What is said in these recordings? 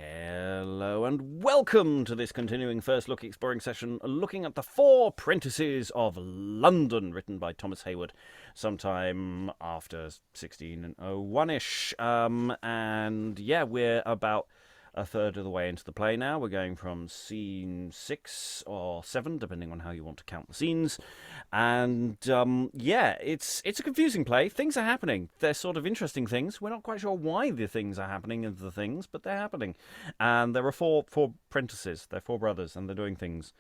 Hello and welcome to this continuing first look exploring session looking at the Four Prentices of London, written by Thomas Heywood sometime after 1601-ish. And yeah, we're about a third of the way into the play now. We're going from scene 6 or 7, depending on how you want to count the scenes. And yeah, it's a confusing play. Things are happening. They're sort of interesting things. We're not quite sure why the things are happening as the things, but they're happening. And there are four apprentices. They're four brothers, and they're doing things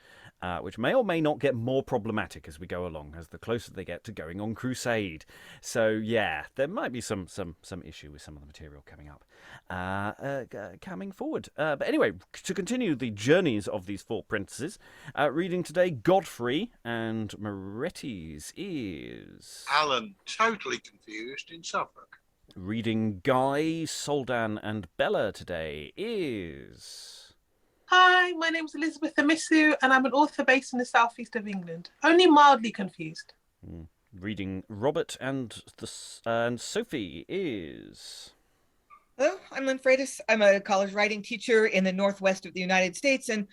which may or may not get more problematic as we go along, as the closer they get to going on crusade. So yeah, there might be some issue with some of the material coming up. Coming forward. But anyway, to continue the journeys of these four prentices, reading today Godfrey and Moretes is... Alan, totally confused in Suffolk. Reading Guy, Soldan and Bella today is... Hi, my name's Elizabeth Amisu and I'm an author based in the southeast of England. Only mildly confused. Reading Robert and Sophy is... Hello, I'm Lynn Freitas. I'm a college writing teacher in the northwest of the United States, and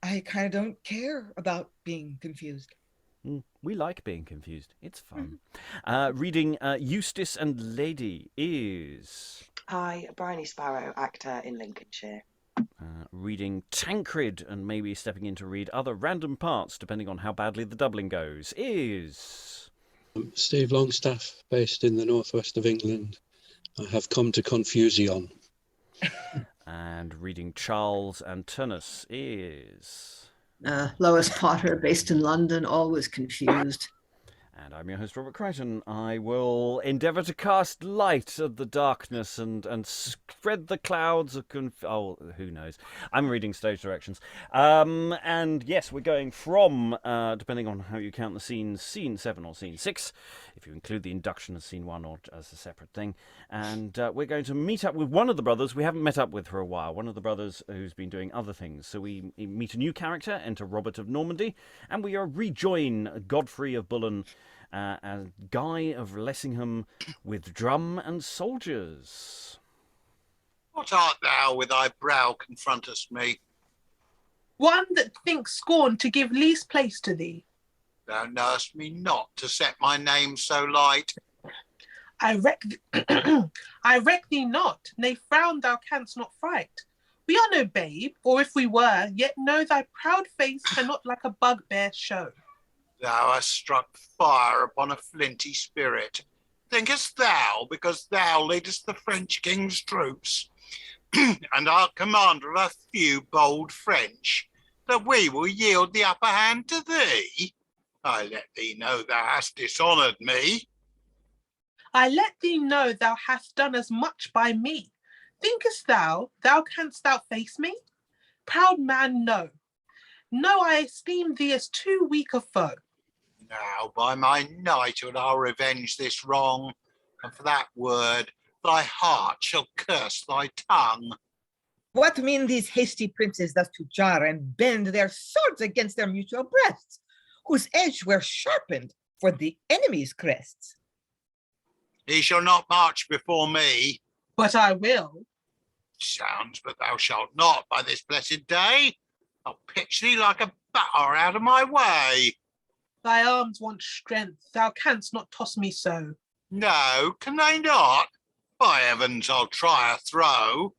I kind of don't care about being confused. We like being confused. It's fun. Reading Eustace and Lady is... Hi, Briony Sparrow, actor in Lincolnshire. Reading Tancred and maybe stepping in to read other random parts, depending on how badly the doubling goes, is... Steve Longstaffe, based in the northwest of England. I have come to confusion. And reading Charles and Turnus is... Lois Potter, based in London, always confused. And I'm your host, Robert Crighton. I will endeavour to cast light at the darkness and spread the clouds of who knows. I'm reading stage directions. And yes, we're going from, depending on how you count the scenes, scene 7 or scene 6, if you include the induction as scene 1 or as a separate thing. And we're going to meet up with one of the brothers we haven't met up with for a while, one of the brothers who's been doing other things. So we meet a new character, enter Robert of Normandy, and we rejoin Godfrey of Bullen, and Guy of Lessingham with drum and soldiers. What art thou with thy brow confrontest me? One that thinks scorn to give least place to thee. Thou knowest me not to set my name so light. I reck thee not, nay frown thou canst not fright. We are no babe, or if we were, yet know thy proud face cannot like a bugbear show. Thou hast struck fire upon a flinty spirit. Thinkest thou, because thou leadest the French king's troops, and art commander of a few bold French, that we will yield the upper hand to thee? I let thee know thou hast dishonoured me. I let thee know thou hast done as much by me. Thinkest thou canst outface me? Proud man, no. No, I esteem thee as too weak a foe. Now, by my knighthood, I'll revenge this wrong, and for that word, thy heart shall curse thy tongue. What mean these hasty princes thus to jar and bend their swords against their mutual breasts, whose edge were sharpened for the enemy's crests? He shall not march before me. But I will. Sounds, but thou shalt not by this blessed day. I'll pitch thee like a batter out of my way. Thy arms want strength, thou canst not toss me so. No, can they not? By heavens, I'll try a throw.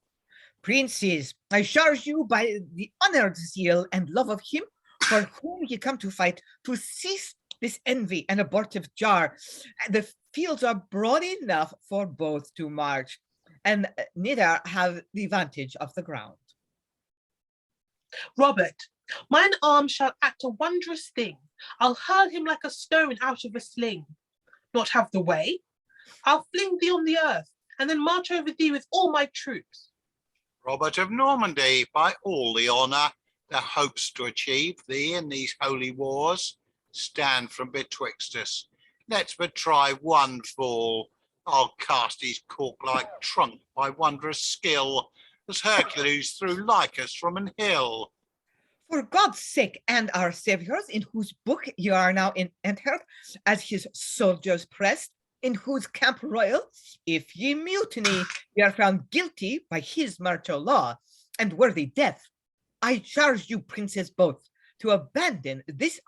Princes, I charge you by the honoured zeal and love of him for whom ye come to fight, to cease this envy and abortive jar. The fields are broad enough for both to march, and neither have the vantage of the ground. Robert, mine arm shall act a wondrous thing. I'll hurl him like a stone out of a sling. Not have the way? I'll fling thee on the earth, and then march over thee with all my troops. Robert of Normandy, by all the honour thou hopest to achieve thee in these holy wars, stand from betwixt us. Let's but try one fall. I'll cast his cork-like trunk by wondrous skill, as Hercules threw Lycus from an hill. For God's sake and our Saviour's, in whose book you are now entered, as his soldiers pressed, in whose camp royal, if ye mutiny, ye are found guilty by his martial law, and worthy death. I charge you, princes both, to abandon this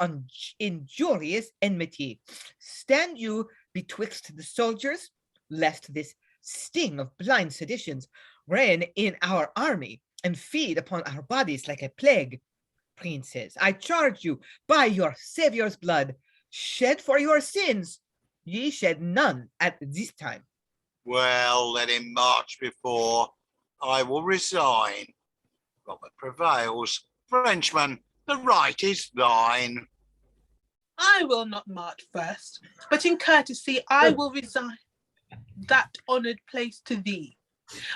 injurious enmity. Stand you betwixt the soldiers, lest this sting of blind seditions reign in our army and feed upon our bodies like a plague. Princes, I charge you by your Saviour's blood, shed for your sins. Ye shed none at this time. Well, let him march before. I will resign. Robert prevails. Frenchman, the right is thine. I will not march first, but in courtesy I will resign that honoured place to thee.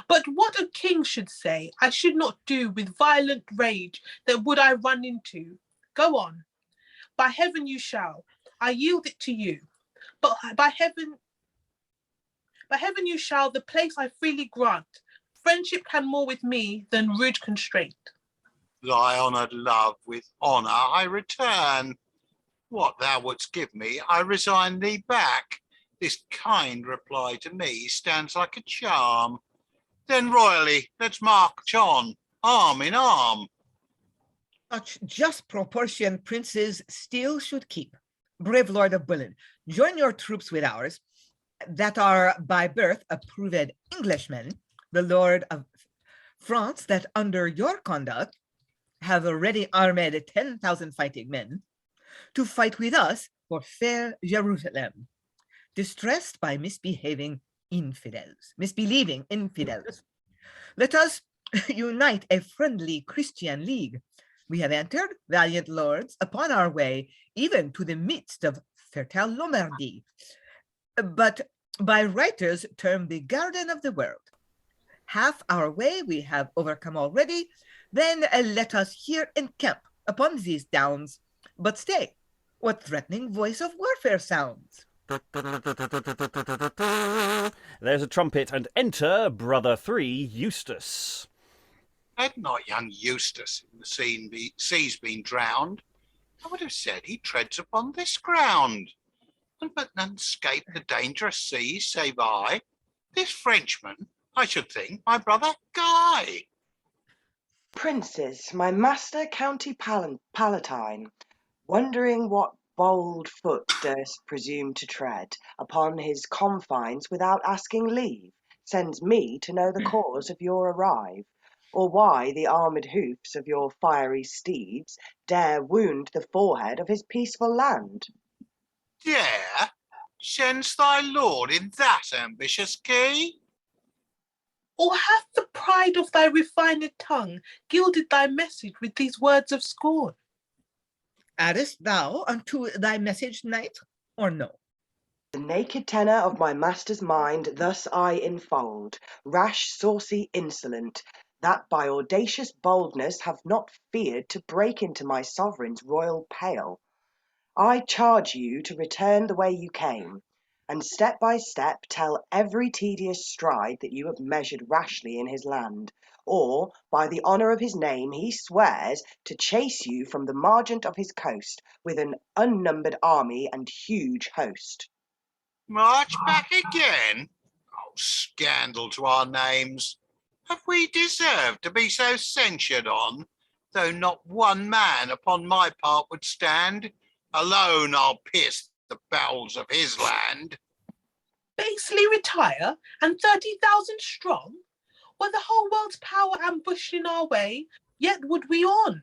But what a king should say, I should not do with violent rage that would I run into. Go on. By heaven you shall. I yield it to you. But by heaven you shall, the place I freely grant. Friendship can more with me than rude constraint. Thy honoured love with honour I return. What thou wouldst give me, I resign thee back. This kind reply to me stands like a charm. Then royally, let's march on, arm in arm. Such just proportion princes still should keep. Brave Lord of Bullen, join your troops with ours, that are by birth approved Englishmen, the Lord of France, that under your conduct have already armed 10,000 fighting men, to fight with us for fair Jerusalem, distressed by misbelieving infidels. Let us unite a friendly Christian league. We have entered, valiant lords, upon our way, even to the midst of fertile Lombardy, but by writers termed the garden of the world. Half our way we have overcome already, then let us here encamp upon these downs. But stay, what threatening voice of warfare sounds? There's a trumpet, and enter Brother 3, Eustace. Had not young Eustace in the seas been drowned, I would have said he treads upon this ground. And but none escape the dangerous seas save I. This Frenchman, I should think, my brother Guy. Princes, my master County Palatine, wondering what bold foot durst presume to tread upon his confines without asking leave, sends me to know the cause of your arrive, or why the armed hoofs of your fiery steeds dare wound the forehead of his peaceful land. Dare? Sends thy lord in that ambitious key? Or hath the pride of thy refined tongue gilded thy message with these words of scorn? Addest thou unto thy message, knight, or no? The naked tenor of my master's mind thus I enfold, rash, saucy, insolent, that by audacious boldness have not feared to break into my sovereign's royal pale. I charge you to return the way you came, and step by step tell every tedious stride that you have measured rashly in his land, or by the honour of his name he swears to chase you from the margent of his coast with an unnumbered army and huge host. March back again? Oh, scandal to our names! Have we deserved to be so censured on, though not one man upon my part would stand? Alone I'll pierce the bowels of his land. Basely retire, and 30,000 strong? Were the whole world's power ambushed in our way, yet would we on.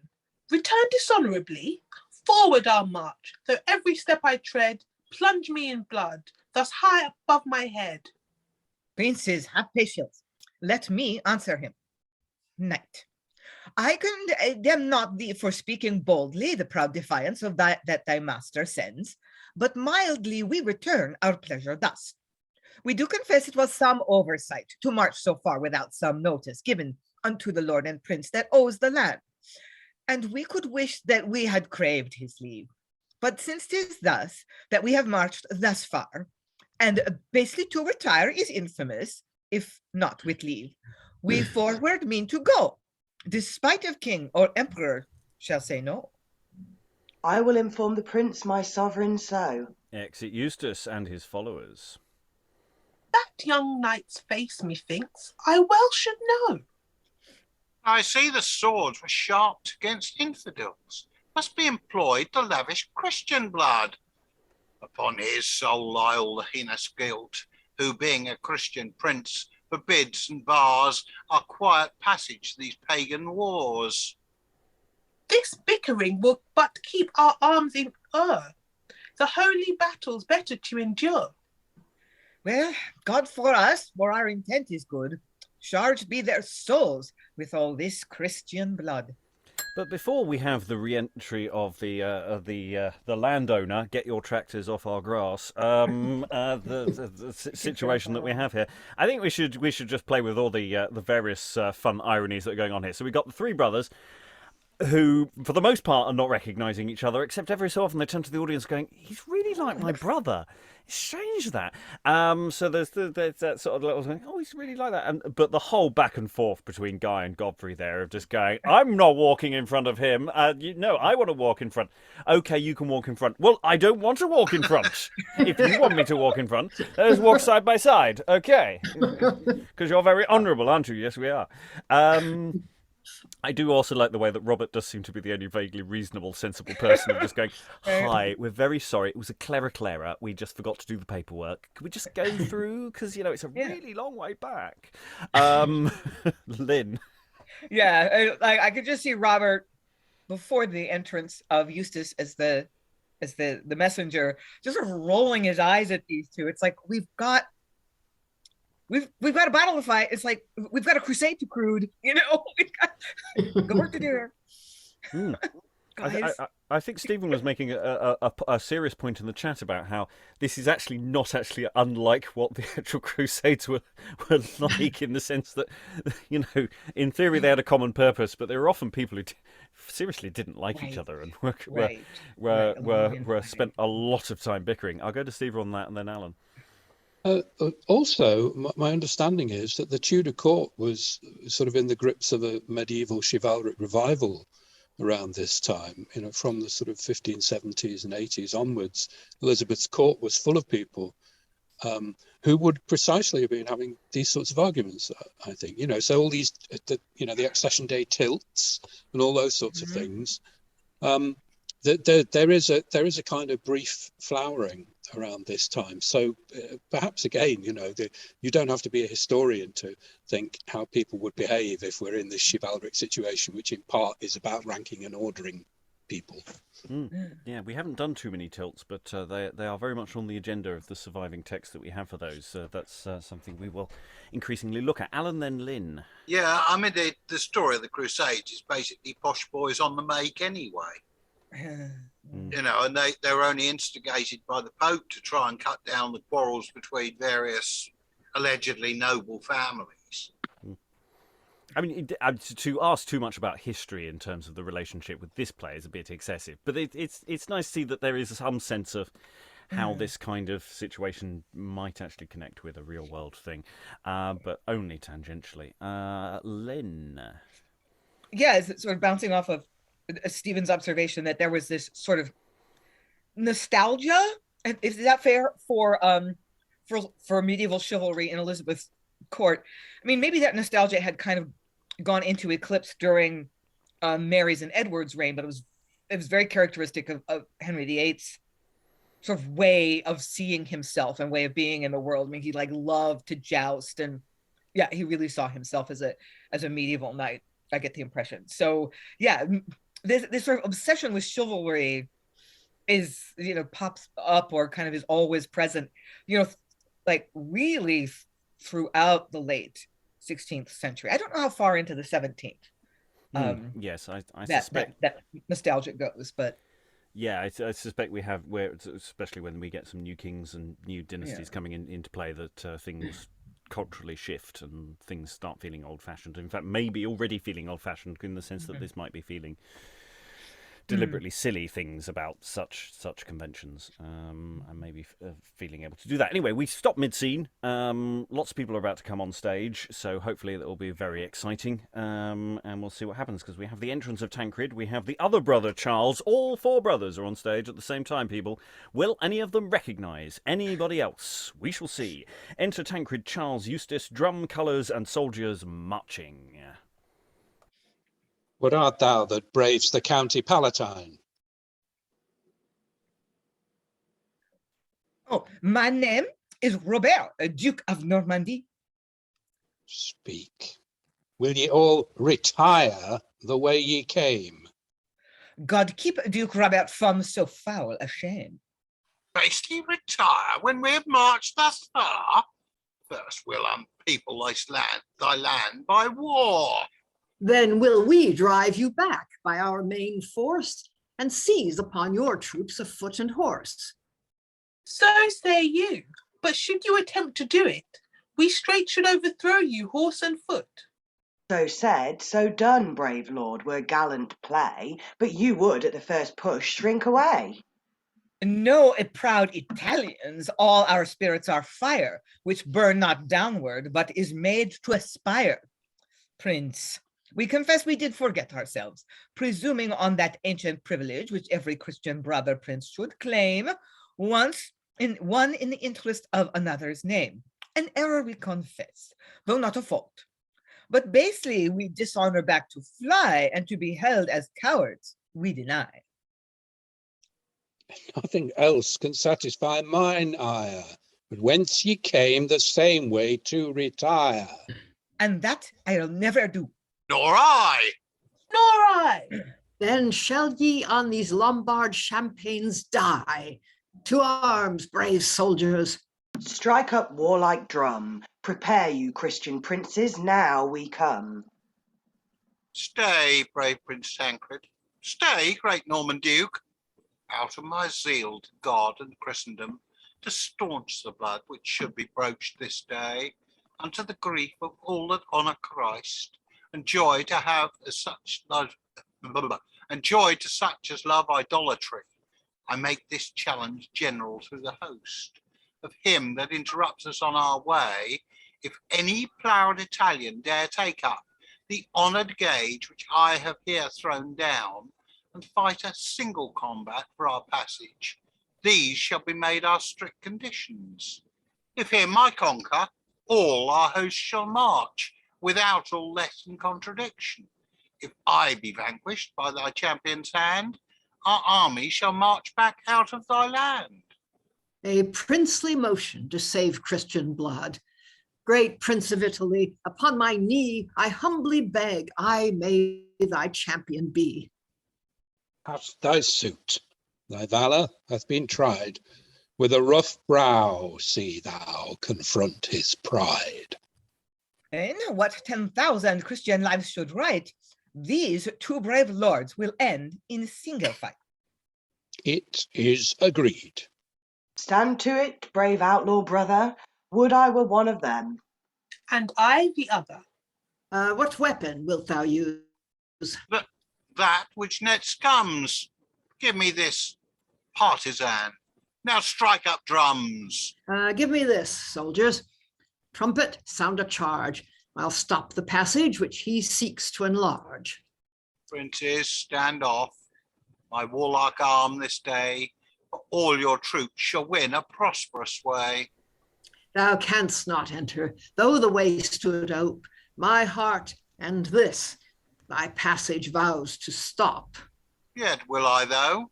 Return dishonourably? Forward our march, though every step I tread plunge me in blood, thus high above my head. Princes, have patience. Let me answer him. Knight, I condemn not thee for speaking boldly the proud defiance of that thy master sends, but mildly we return our pleasure thus. We do confess it was some oversight to march so far without some notice given unto the lord and prince that owes the land, and we could wish that we had craved his leave. But since 'tis thus that we have marched thus far, and basely to retire is infamous, if not with leave, we forward mean to go, despite of king or emperor shall say no. I will inform the prince my sovereign so. Exit Eustace and his followers. That young knight's face, methinks, I well should know. I see the swords were sharped against infidels. Must be employed to lavish Christian blood. Upon his soul lie all the heinous guilt, who being a Christian prince forbids and bars our quiet passage these pagan wars. This bickering will but keep our arms in the holy battle's better to endure. Well, God for us, for our intent is good. Charged be their souls with all this Christian blood. But before we have the re-entry of the landowner, get your tractors off our grass, the situation that we have here, I think we should just play with all the various fun ironies that are going on here. So we've got the three brothers, who, for the most part, are not recognising each other, except every so often they turn to the audience going, he's really like my brother. It's strange that. So there's that sort of level going, oh, he's really like that. But the whole back and forth between Guy and Godfrey there of just going, I'm not walking in front of him. No, I want to walk in front. Okay, you can walk in front. Well, I don't want to walk in front. If you want me to walk in front, let's walk side by side. Okay. Because you're very honourable, aren't you? Yes, we are. I do also like the way that Robert does seem to be the only vaguely reasonable, sensible person of just going, hi, we're very sorry. It was a clerical error. We just forgot to do the paperwork. Can we just go through? Because, it's a really long way back. Lynn. Yeah, I could just see Robert, before the entrance of Eustace as the messenger, just sort of rolling his eyes at these two. It's like, we've got a battle to fight. It's like we've got a crusade to crude, we've got good work to do here. I think Stephen was making a serious point in the chat about how this is actually not unlike what the actual Crusades were like, in the sense that, in theory they had a common purpose, but they were often people who seriously didn't like each other and were spent a lot of time bickering. I'll go to Stephen on that and then Alan. Also, my understanding is that the Tudor court was sort of in the grips of a medieval chivalric revival around this time. From the sort of 1570s and 80s onwards, Elizabeth's court was full of people who would precisely have been having these sorts of arguments, I think. So all these, the accession day tilts and all those sorts of things. There is a kind of brief flowering around this time. So perhaps again, you don't have to be a historian to think how people would behave if we're in this chivalric situation, which in part is about ranking and ordering people. Yeah, we haven't done too many tilts, but they are very much on the agenda of the surviving text that we have for those. That's something we will increasingly look at. Alan, then Lynn. Yeah, I mean, the story of the Crusades is basically posh boys on the make anyway. And they were only instigated by the Pope to try and cut down the quarrels between various allegedly noble families. I mean, to ask too much about history in terms of the relationship with this play is a bit excessive, but it's nice to see that there is some sense of how this kind of situation might actually connect with a real world thing, but only tangentially. Lynn. Yeah, it's sort of bouncing off of Stephen's observation that there was this sort of nostalgia. Is that fair for medieval chivalry in Elizabeth's court? I mean, maybe that nostalgia had kind of gone into eclipse during Mary's and Edward's reign, but it was very characteristic of Henry VIII's sort of way of seeing himself and way of being in the world. I mean, he loved to joust, and yeah, he really saw himself as a medieval knight. I get the impression. So yeah, this sort of obsession with chivalry is, pops up or kind of is always present, really throughout the late 16th century. I don't know how far into the 17th. Yes, I suspect that nostalgia goes, but yeah, I suspect especially when we get some new kings and new dynasties coming into play, that things culturally shift and things start feeling old-fashioned. In fact, maybe already feeling old-fashioned, in the sense that this might be feeling deliberately silly things about such conventions, and maybe feeling able to do that. Anyway, we stop mid-scene. Lots of people are about to come on stage, so hopefully that will be very exciting, and we'll see what happens, because we have the entrance of Tancred, we have the other brother, Charles. All four brothers are on stage at the same time, people. Will any of them recognise anybody else? We shall see. Enter Tancred, Charles, Eustace, drum, colours and soldiers marching. What art thou that braves the county palatine? Oh, my name is Robert, Duke of Normandy. Speak. Will ye all retire the way ye came? God keep Duke Robert from so foul a shame. Hasty retire when we have marched thus far? First we'll unpeople thy land by war. Then will we drive you back by our main force and seize upon your troops of foot and horse. So say you, but should you attempt to do it, we straight should overthrow you horse and foot. So said, so done, brave lord, were gallant play, but you would at the first push shrink away. No, proud Italians, all our spirits are fire, which burn not downward, but is made to aspire. Prince, we confess we did forget ourselves, presuming on that ancient privilege which every Christian brother prince should claim, one in the interest of another's name. An error we confess, though not a fault. But basely we dishonor back to fly, and to be held as cowards we deny. Nothing else can satisfy mine ire, but whence ye came the same way to retire. And that I'll never do. Nor I. Nor I. Then shall ye on these Lombard champaigns die. To arms, brave soldiers. Strike up warlike drum, prepare you Christian princes, now we come. Stay, brave Prince Tancred. Stay, great Norman Duke. Out of my zeal to God and Christendom, to staunch the blood which should be broached this day, unto the grief of all that honour Christ, and joy to have as such love, and joy to such as love idolatry, I make this challenge general through the host, of him that interrupts us on our way, if any proud Italian dare take up the honoured gage which I have here thrown down, and fight a single combat for our passage, these shall be made our strict conditions. If him I conquer, all our host shall march, without or less in contradiction. If I be vanquished by thy champion's hand, our army shall march back out of thy land. A princely motion to save Christian blood. Great Prince of Italy, upon my knee I humbly beg I may thy champion be. Hast thy suit, thy valour hath been tried. With a rough brow, see thou confront his pride. And what 10,000 Christian lives should right, these two brave lords will end in single fight. It is agreed. Stand to it, brave outlaw brother, would I were one of them. And I the other. What weapon wilt thou use? That which next comes. Give me this, partisan. Now strike up drums. Give me this, soldiers. Trumpet, sound a charge. I'll stop the passage which he seeks to enlarge. Princes, stand off. My warlike arm this day, for all your troops shall win a prosperous way. Thou canst not enter, though the way stood ope. My heart and this thy passage vows to stop. Yet will I, though.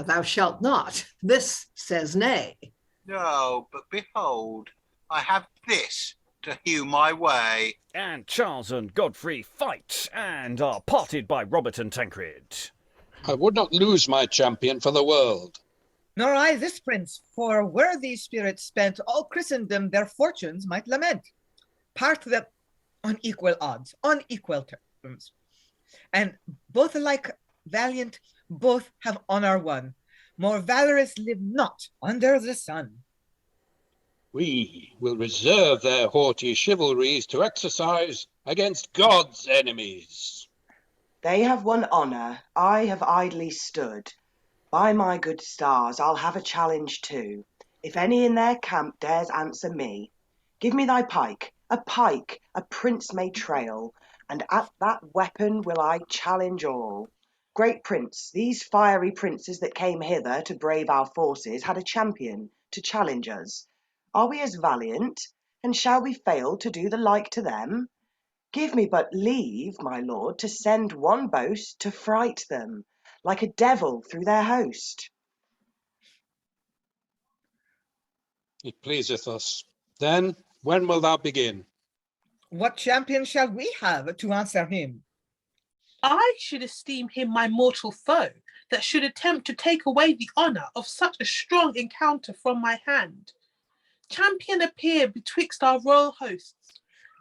Thou shalt not. This says nay. No, but behold, I have this to hew my way. And Charles and Godfrey fight, and are parted by Robert and Tancred. I would not lose my champion for the world. Nor I this prince, for were these spirits spent, all Christendom their fortunes might lament. Part them on equal odds, on equal terms. And both alike valiant, both have honor won. More valorous live not under the sun. We will reserve their haughty chivalries to exercise against God's enemies. They have won honour, I have idly stood. By my good stars, I'll have a challenge too. If any in their camp dares answer me, give me thy pike a prince may trail, and at that weapon will I challenge all. Great prince, these fiery princes that came hither to brave our forces had a champion to challenge us. Are we as valiant, and shall we fail to do the like to them? Give me but leave, my lord, to send one boast to fright them, like a devil through their host. It pleaseth us. Then, when will thou begin? What champion shall we have to answer him? I should esteem him my mortal foe, that should attempt to take away the honour of such a strong encounter from my hand. Champion appear betwixt our royal hosts.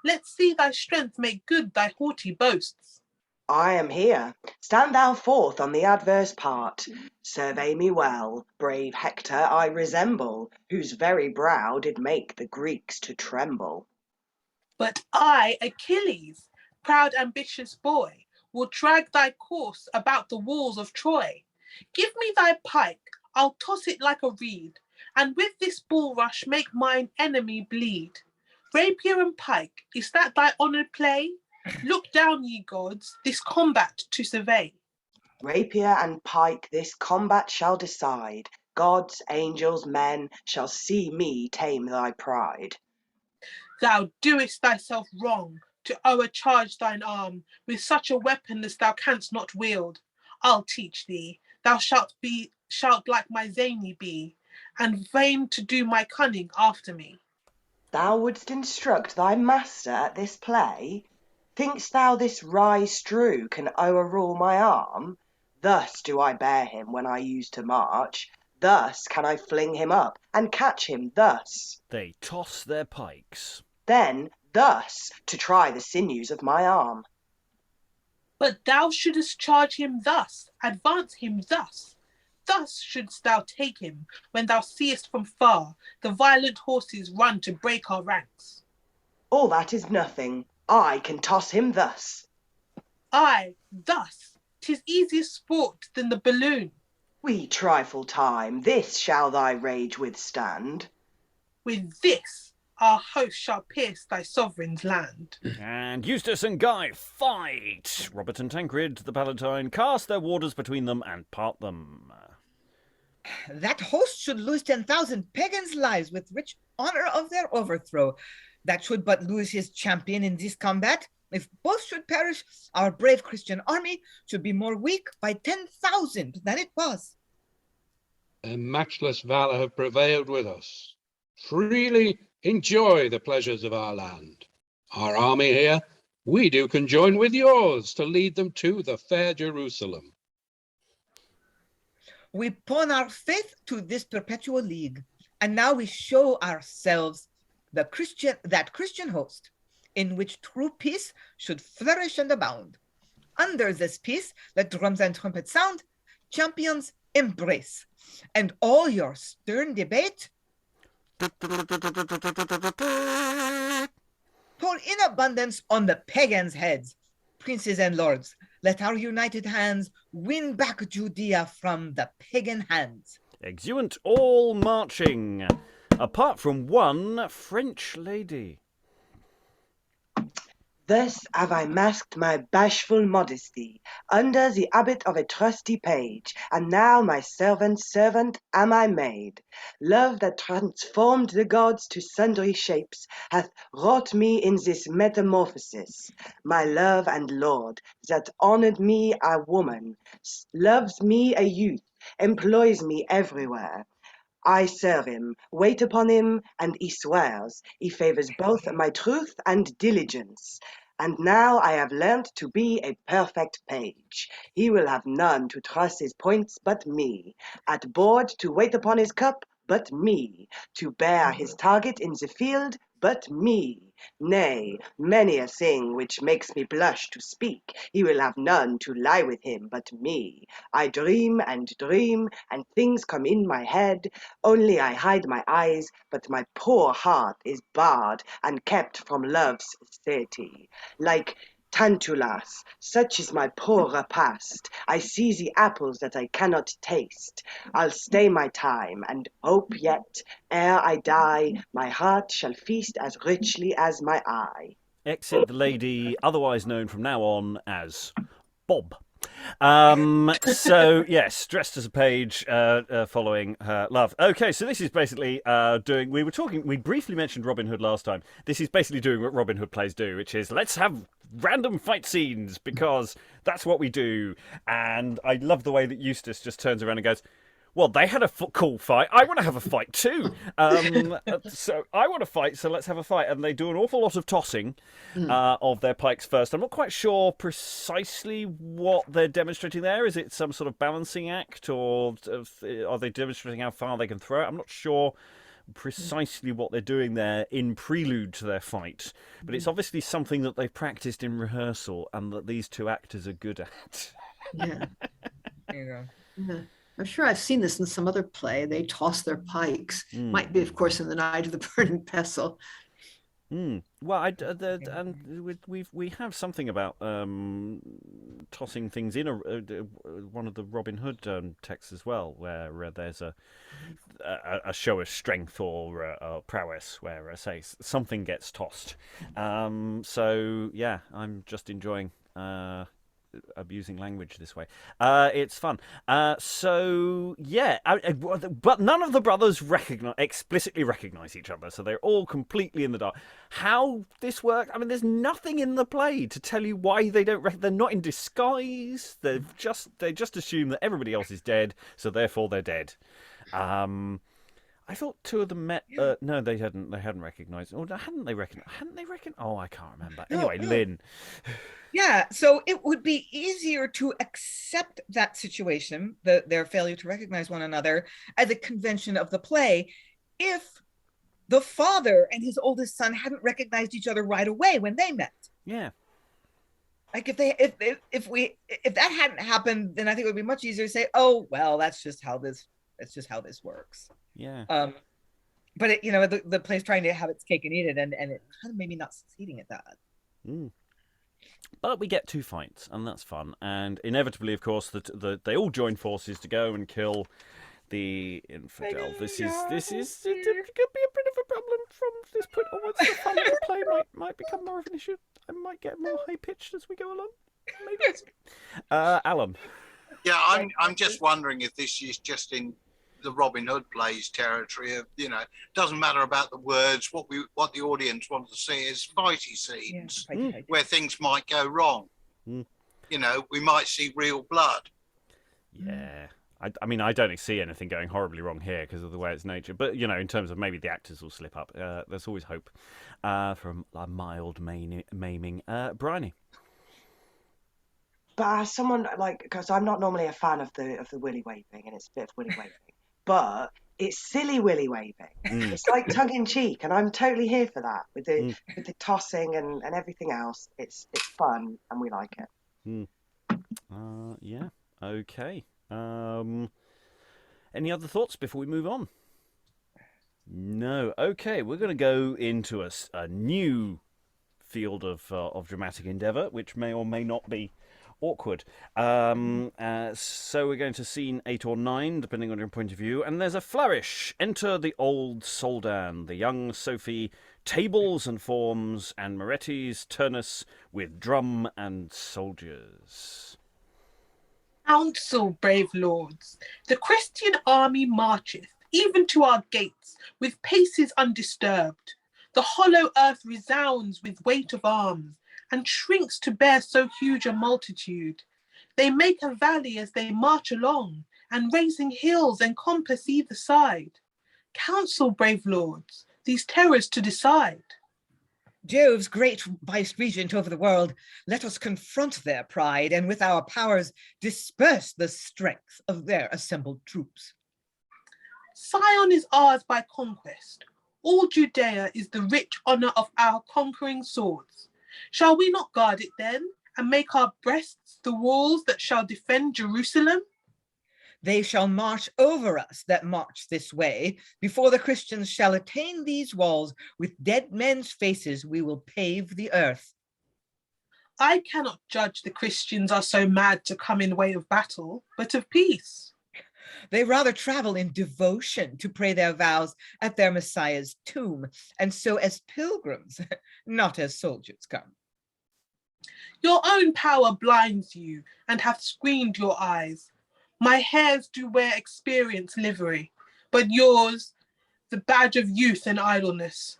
Let's see thy strength make good thy haughty boasts. I am here. Stand thou forth on the adverse part. Survey me well, brave Hector I resemble, whose very brow did make the Greeks to tremble. But I, Achilles, proud ambitious boy, will drag thy course about the walls of Troy. Give me thy pike, I'll toss it like a reed, and with this bulrush make mine enemy bleed. Rapier and pike, is that thy honoured play? Look down, ye gods, this combat to survey. Rapier and pike this combat shall decide. Gods, angels, men shall see me tame thy pride. Thou doest thyself wrong to o'ercharge thine arm with such a weapon as thou canst not wield. I'll teach thee. Thou shalt like my zany be, and vain to do my cunning after me. Thou wouldst instruct thy master at this play? Think'st thou this wry strew can o'errule my arm? Thus do I bear him when I use to march. Thus can I fling him up and catch him thus. They toss their pikes. Then thus to try the sinews of my arm. But thou shouldest charge him thus, advance him thus. Thus shouldst thou take him, when thou seest from far the violent horses run to break our ranks. All that is nothing. I can toss him thus. Aye, thus. 'Tis easier sport than the balloon. We trifle time, this shall thy rage withstand. With this, our host shall pierce thy sovereign's land. And Eustace and Guy fight. Robert and Tancred, the Palatine, cast their warders between them and part them. That host should lose 10,000 pagans' lives with rich honor of their overthrow. That should but lose his champion in this combat. If both should perish, our brave Christian army should be more weak by 10,000 than it was. And matchless valour have prevailed with us. Freely enjoy the pleasures of our land. Our army here, we do conjoin with yours to lead them to the fair Jerusalem. We pawn our faith to this perpetual league, and now we show ourselves that Christian host, in which true peace should flourish and abound. Under this peace, let drums and trumpets sound, champions embrace, and all your stern debate pour in abundance on the pagans' heads. Princes and lords, let our united hands win back Judea from the pagan hands. Exeunt all marching, apart from one French lady. Thus have I masked my bashful modesty under the habit of a trusty page, and now my servant's servant am I made. Love that transformed the gods to sundry shapes hath wrought me in this metamorphosis. My love and lord, that honoured me a woman, loves me a youth, employs me everywhere. I serve him, wait upon him, and he swears. He favours both my truth and diligence. And now I have learnt to be a perfect page. He will have none to truss his points but me, at board to wait upon his cup but me, to bear his target in the field but me. Nay, many a thing which makes me blush to speak, he will have none to lie with him but me. I dream, and things come in my head, only I hide my eyes, but my poor heart is barred and kept from love's satiety. Like Tantulas, such is my poor repast. I see the apples that I cannot taste. I'll stay my time, and hope yet, ere I die, my heart shall feast as richly as my eye. Exit the lady, otherwise known from now on as Bob. So yes, dressed as a page, following her love. Okay, so this is basically doing. We briefly mentioned Robin Hood last time. This is basically doing what Robin Hood plays do, which is let's have random fight scenes because that's what we do. And I love the way that Eustace just turns around and goes, well, they had a cool fight. I want to have a fight too. So I want to fight, so let's have a fight. And they do an awful lot of tossing of their pikes first. I'm not quite sure precisely what they're demonstrating there. Is it some sort of balancing act, or are they demonstrating how far they can throw it? I'm not sure precisely what they're doing there in prelude to their fight. But it's obviously something that they've practiced in rehearsal and that these two actors are good at. Yeah. There you go. Yeah. I'm sure I've seen this in some other play. They toss their pikes. Might be, of course, in The Night of the Burning Pestle. Well, and we have something about tossing things in one of the Robin Hood texts as well, where there's a show of strength or prowess, where say something gets tossed. So yeah, I'm just enjoying abusing language this way. It's fun. So yeah, but none of the brothers explicitly recognize each other, so they're all completely in the dark. How this works? I mean, there's nothing in the play to tell you why they don't. They're not in disguise. They just assume that everybody else is dead, so therefore they're dead. I thought two of them met. No, they hadn't. They hadn't recognized. Or hadn't they recognized? Oh, I can't remember. Anyway, no. Lynn. Yeah, so it would be easier to accept that situation, their failure to recognize one another, as a convention of the play, if the father and his oldest son hadn't recognized each other right away when they met. Yeah. Like if that hadn't happened, then I think it would be much easier to say, oh well, that's just how this works. Yeah. But it, the play's trying to have its cake and eat it, and it kind of maybe not succeeding at that. But we get two fights, and that's fun. And inevitably, of course, they all join forces to go and kill the infidel. This is it could be a bit of a problem from this point onwards. The fun of the play might become more of an issue. I might get more high pitched as we go along. Maybe. Alan. Yeah, I'm just wondering if this is just in the Robin Hood plays territory of, doesn't matter about the words. What the audience wants to see is fighty scenes where things might go wrong. We might see real blood. Yeah. I mean, I don't see anything going horribly wrong here because of the way it's nature. But, in terms of maybe the actors will slip up, there's always hope from a mild maiming. Briony. But as someone, because I'm not normally a fan of the willy waving, and it's a bit of willy waving, but it's silly willy waving. It's like tongue in cheek, and I'm totally here for that with the tossing and everything else. It's fun, and we like it. Yeah. Okay. Any other thoughts before we move on? No. Okay, we're going to go into a new field of dramatic endeavour, which may or may not be awkward. So we're going to scene 8 or 9, depending on your point of view, and there's a flourish. Enter the old Soldan, the young Sophy, tables and forms, and Moretes, Turnus, with drum and soldiers. Counsel, brave lords, the Christian army marcheth, even to our gates, with paces undisturbed. The hollow earth resounds with weight of arms, and shrinks to bear so huge a multitude. They make a valley as they march along, and raising hills encompass either side. Counsel, brave lords, these terrors to decide. Jove's great vice-regent over the world, let us confront their pride, and with our powers disperse the strength of their assembled troops. Sion is ours by conquest. All Judea is the rich honour of our conquering swords. Shall we not guard it then, and make our breasts the walls that shall defend Jerusalem? They shall march over us that march this way. Before the Christians shall attain these walls, with dead men's faces we will pave the earth. I cannot judge the Christians are so mad to come in way of battle, but of peace. They rather travel in devotion to pray their vows at their Messiah's tomb, and so as pilgrims, not as soldiers come. Your own power blinds you and hath screened your eyes. My hairs do wear experience livery, but yours, the badge of youth and idleness.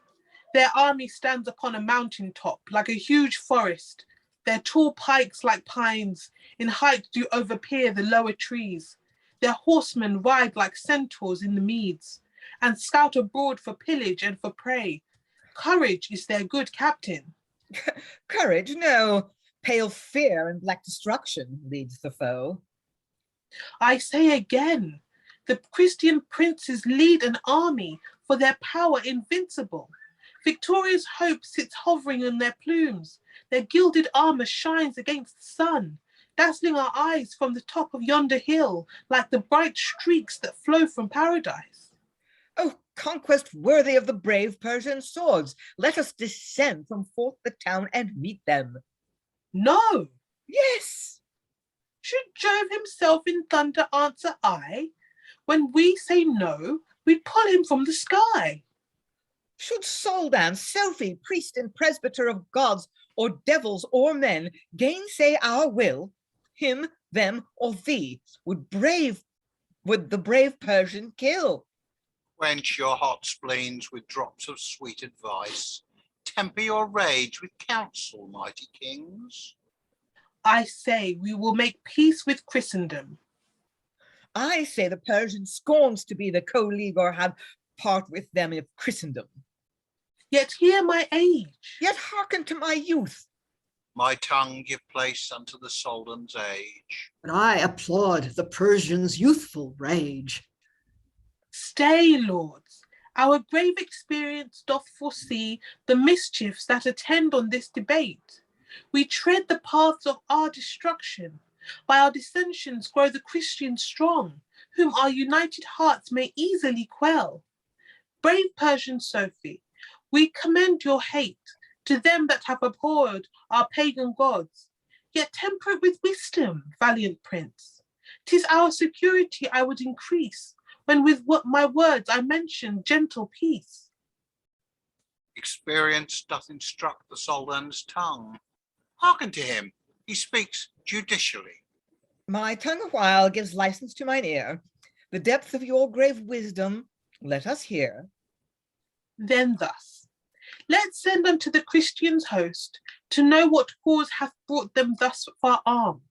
Their army stands upon a mountain top like a huge forest. Their tall pikes like pines in height do overpeer the lower trees. Their horsemen ride like centaurs in the meads and scout abroad for pillage and for prey. Courage is their good captain. Courage, no. Pale fear and black destruction leads the foe. I say again, the Christian princes lead an army for their power invincible. Victoria's hope sits hovering in their plumes. Their gilded armour shines against the sun, dazzling our eyes from the top of yonder hill like the bright streaks that flow from paradise. Oh, conquest worthy of the brave Persian swords, let us descend from forth the town and meet them. No! Yes! Should Jove himself in thunder answer aye? When we say no, we pull him from the sky. Should Soldan, Sophy, priest and presbyter of gods, or devils or men, gainsay our will, him, them, or thee, would the brave Persian kill. Quench your hot spleens with drops of sweet advice. Temper your rage with counsel, mighty kings. I say we will make peace with Christendom. I say the Persian scorns to be the co-league or have part with them of Christendom. Yet hear my age. Yet hearken to my youth. My tongue give place unto the Soldan's age. But I applaud the Persian's youthful rage. Stay, lords. Our grave experience doth foresee the mischiefs that attend on this debate. We tread the paths of our destruction. By our dissensions grow the Christians strong, whom our united hearts may easily quell. Brave Persian Sophy, we commend your hate to them that have abhorred our pagan gods. Yet temper it with wisdom, valiant prince. 'Tis our security I would increase, when with what my words I mention gentle peace. Experience doth instruct the Soldan's tongue. Hearken to him, he speaks judicially. My tongue awhile gives license to mine ear. The depth of your grave wisdom let us hear. Then thus, let's send unto the Christians' host to know what cause hath brought them thus far armed.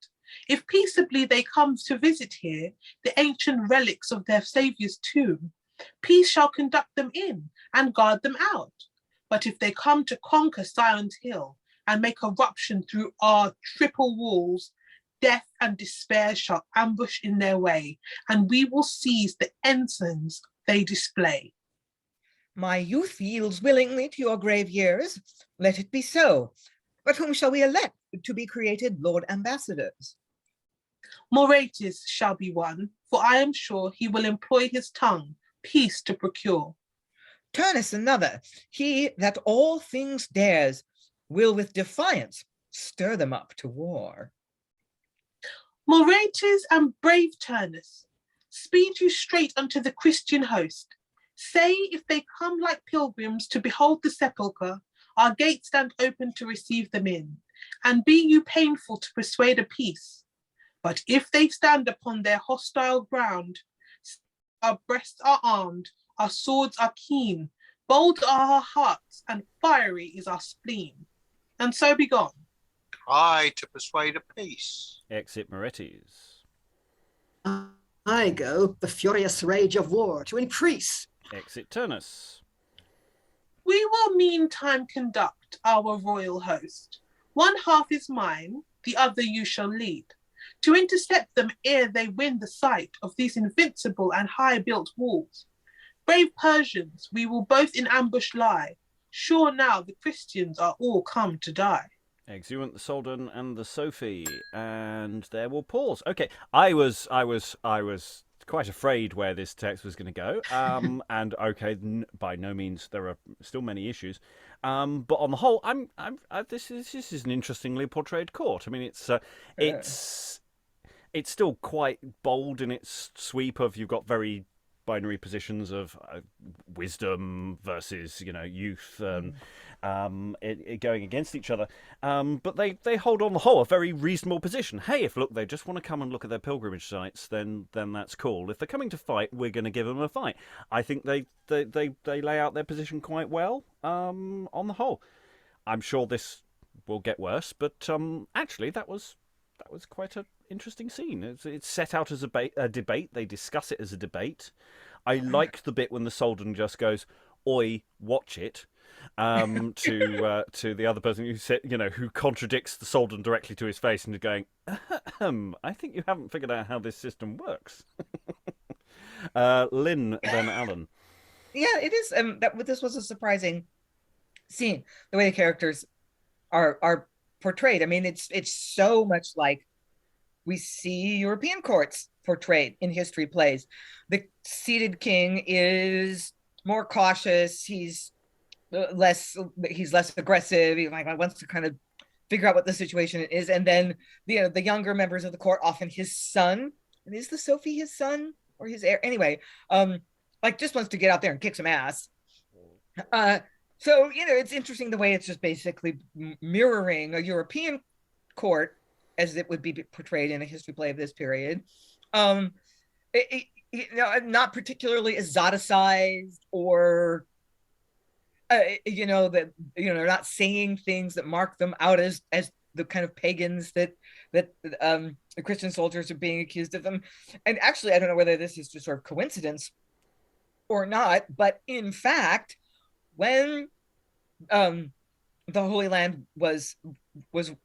If peaceably they come to visit here the ancient relics of their Saviour's tomb, peace shall conduct them in and guard them out. But if they come to conquer Silent Hill and make eruption through our triple walls, death and despair shall ambush in their way, and we will seize the ensigns they display. My youth yields willingly to your grave years. Let it be so. But whom shall we elect to be created Lord Ambassadors? Moretes shall be one, for I am sure he will employ his tongue, peace to procure. Turnus another, he that all things dares, will with defiance stir them up to war. Moretes and brave Turnus, speed you straight unto the Christian host. Say if they come like pilgrims to behold the sepulchre, our gates stand open to receive them in, and be you painful to persuade a peace. But if they stand upon their hostile ground, our breasts are armed, our swords are keen, bold are our hearts, and fiery is our spleen. And so be gone. Try to persuade a peace. Exit Moretes. I go the furious rage of war to increase. Exit Turnus. We will meantime conduct our royal host. One half is mine, the other you shall lead, to intercept them ere they win the sight of these invincible and high-built walls. Brave Persians, we will both in ambush lie, sure now the Christians are all come to die. Exeunt the Soldan and the Sophy, and there will pause. Okay, I was quite afraid where this text was going to go, and okay, by no means there are still many issues, but on the whole, this is an interestingly portrayed court. I mean, it's still quite bold in its sweep of you've got very binary positions of wisdom versus youth going against each other. But they hold on the whole a very reasonable position. Hey, if look, they just want to come and look at their pilgrimage sites, then that's cool. If they're coming to fight, we're going to give them a fight. I think they lay out their position quite well on the whole. I'm sure this will get worse, but actually that was quite an interesting scene. It's set out as a debate. They discuss it as a debate. I liked the bit when the Soldan just goes, "Oi, watch it," to the other person who said, who contradicts the Soldan directly to his face and is going, "I think you haven't figured out how this system works." Lynn, then Alan. Yeah, it is. This was a surprising scene. The way the characters are portrayed. I mean, it's so much like we see European courts portrayed in history plays. The seated king is more cautious. He's less aggressive. He wants to kind of figure out what the situation is. And then the younger members of the court, often his son, and is the Sophy his son or his heir? Anyway, just wants to get out there and kick some ass. So it's interesting the way it's just basically mirroring a European court as it would be portrayed in a history play of this period. Not particularly exoticized or they're not saying things that mark them out as the kind of pagans that the Christian soldiers are being accused of them. And actually, I don't know whether this is just sort of coincidence or not, but in fact, when the Holy Land was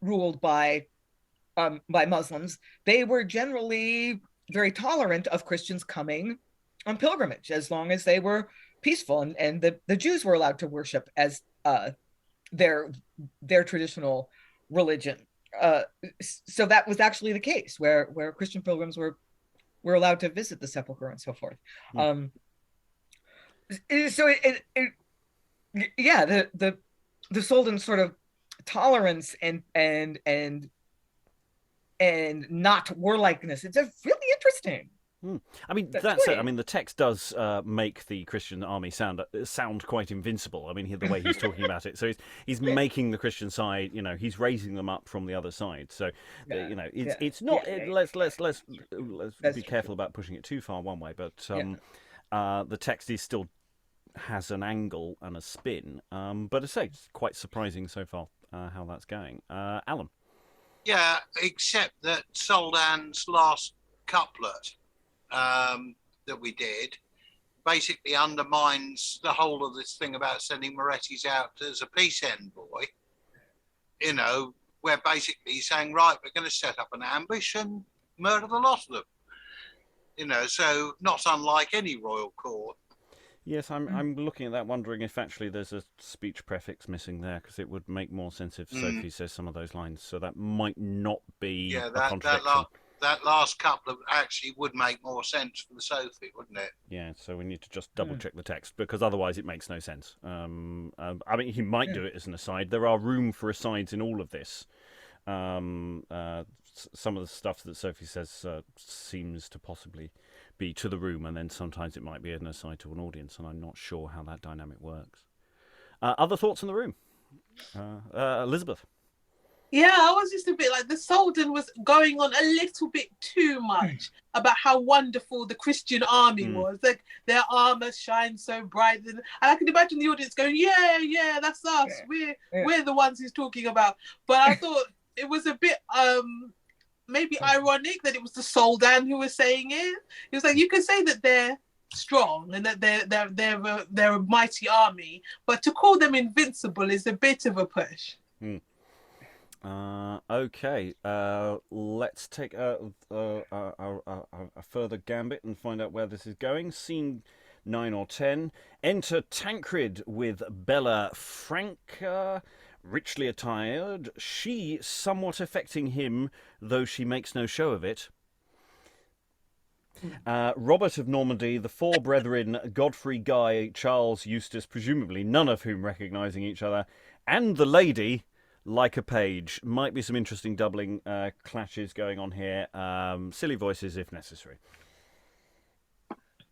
ruled by Muslims, they were generally very tolerant of Christians coming on pilgrimage as long as they were peaceful, and the Jews were allowed to worship as their traditional religion. So that was actually the case where Christian pilgrims were allowed to visit the sepulchre and so forth. So the Soldan sort of tolerance and not warlikeness. It's a really interesting. I mean, that's it. I mean, the text does make the Christian army sound quite invincible. I mean, the way he's talking about it. So he's making the Christian side, he's raising them up from the other side. So, it's not. Let's be careful about pushing it too far one way. But the text is still has an angle and a spin. But I say it's quite surprising so far how that's going. Alan. Yeah, except that Soldan's last couplet that we did basically undermines the whole of this thing about sending Moretes out as a peace envoy. Where basically he's saying, right, we're going to set up an ambush and murder the lot of them. So not unlike any royal court. Yes, I'm looking at that, wondering if actually there's a speech prefix missing there, because it would make more sense if Sophy says some of those lines. So that might not be a contradiction. That last couple actually would make more sense for the Sophy, wouldn't it? Yeah, so we need to just double check the text, because otherwise it makes no sense. I mean, he might do it as an aside. There are room for asides in all of this. Some of the stuff that Sophy says seems to possibly be to the room, and then sometimes it might be an aside to an audience, and I'm not sure how that dynamic works. Other thoughts in the room? Elizabeth? Yeah, I was just a bit like the Soldan was going on a little bit too much about how wonderful the Christian army was. Like their armor shines so bright, and I can imagine the audience going, "Yeah, that's us. We're the ones he's talking about." But I thought it was a bit maybe ironic that it was the Soldan who was saying it. It was like, you could say that they're strong and that they're a mighty army, but to call them invincible is a bit of a push. Okay, let's take a further gambit and find out where this is going. Scene 9 or 10. Enter Tancred with Bella Franca, richly attired, she somewhat affecting him, though she makes no show of it. Robert of Normandy, the four brethren, Godfrey, Guy, Charles, Eustace, presumably none of whom recognising each other, and the lady, like a page. Might be some interesting doubling clashes going on here. Silly voices if necessary.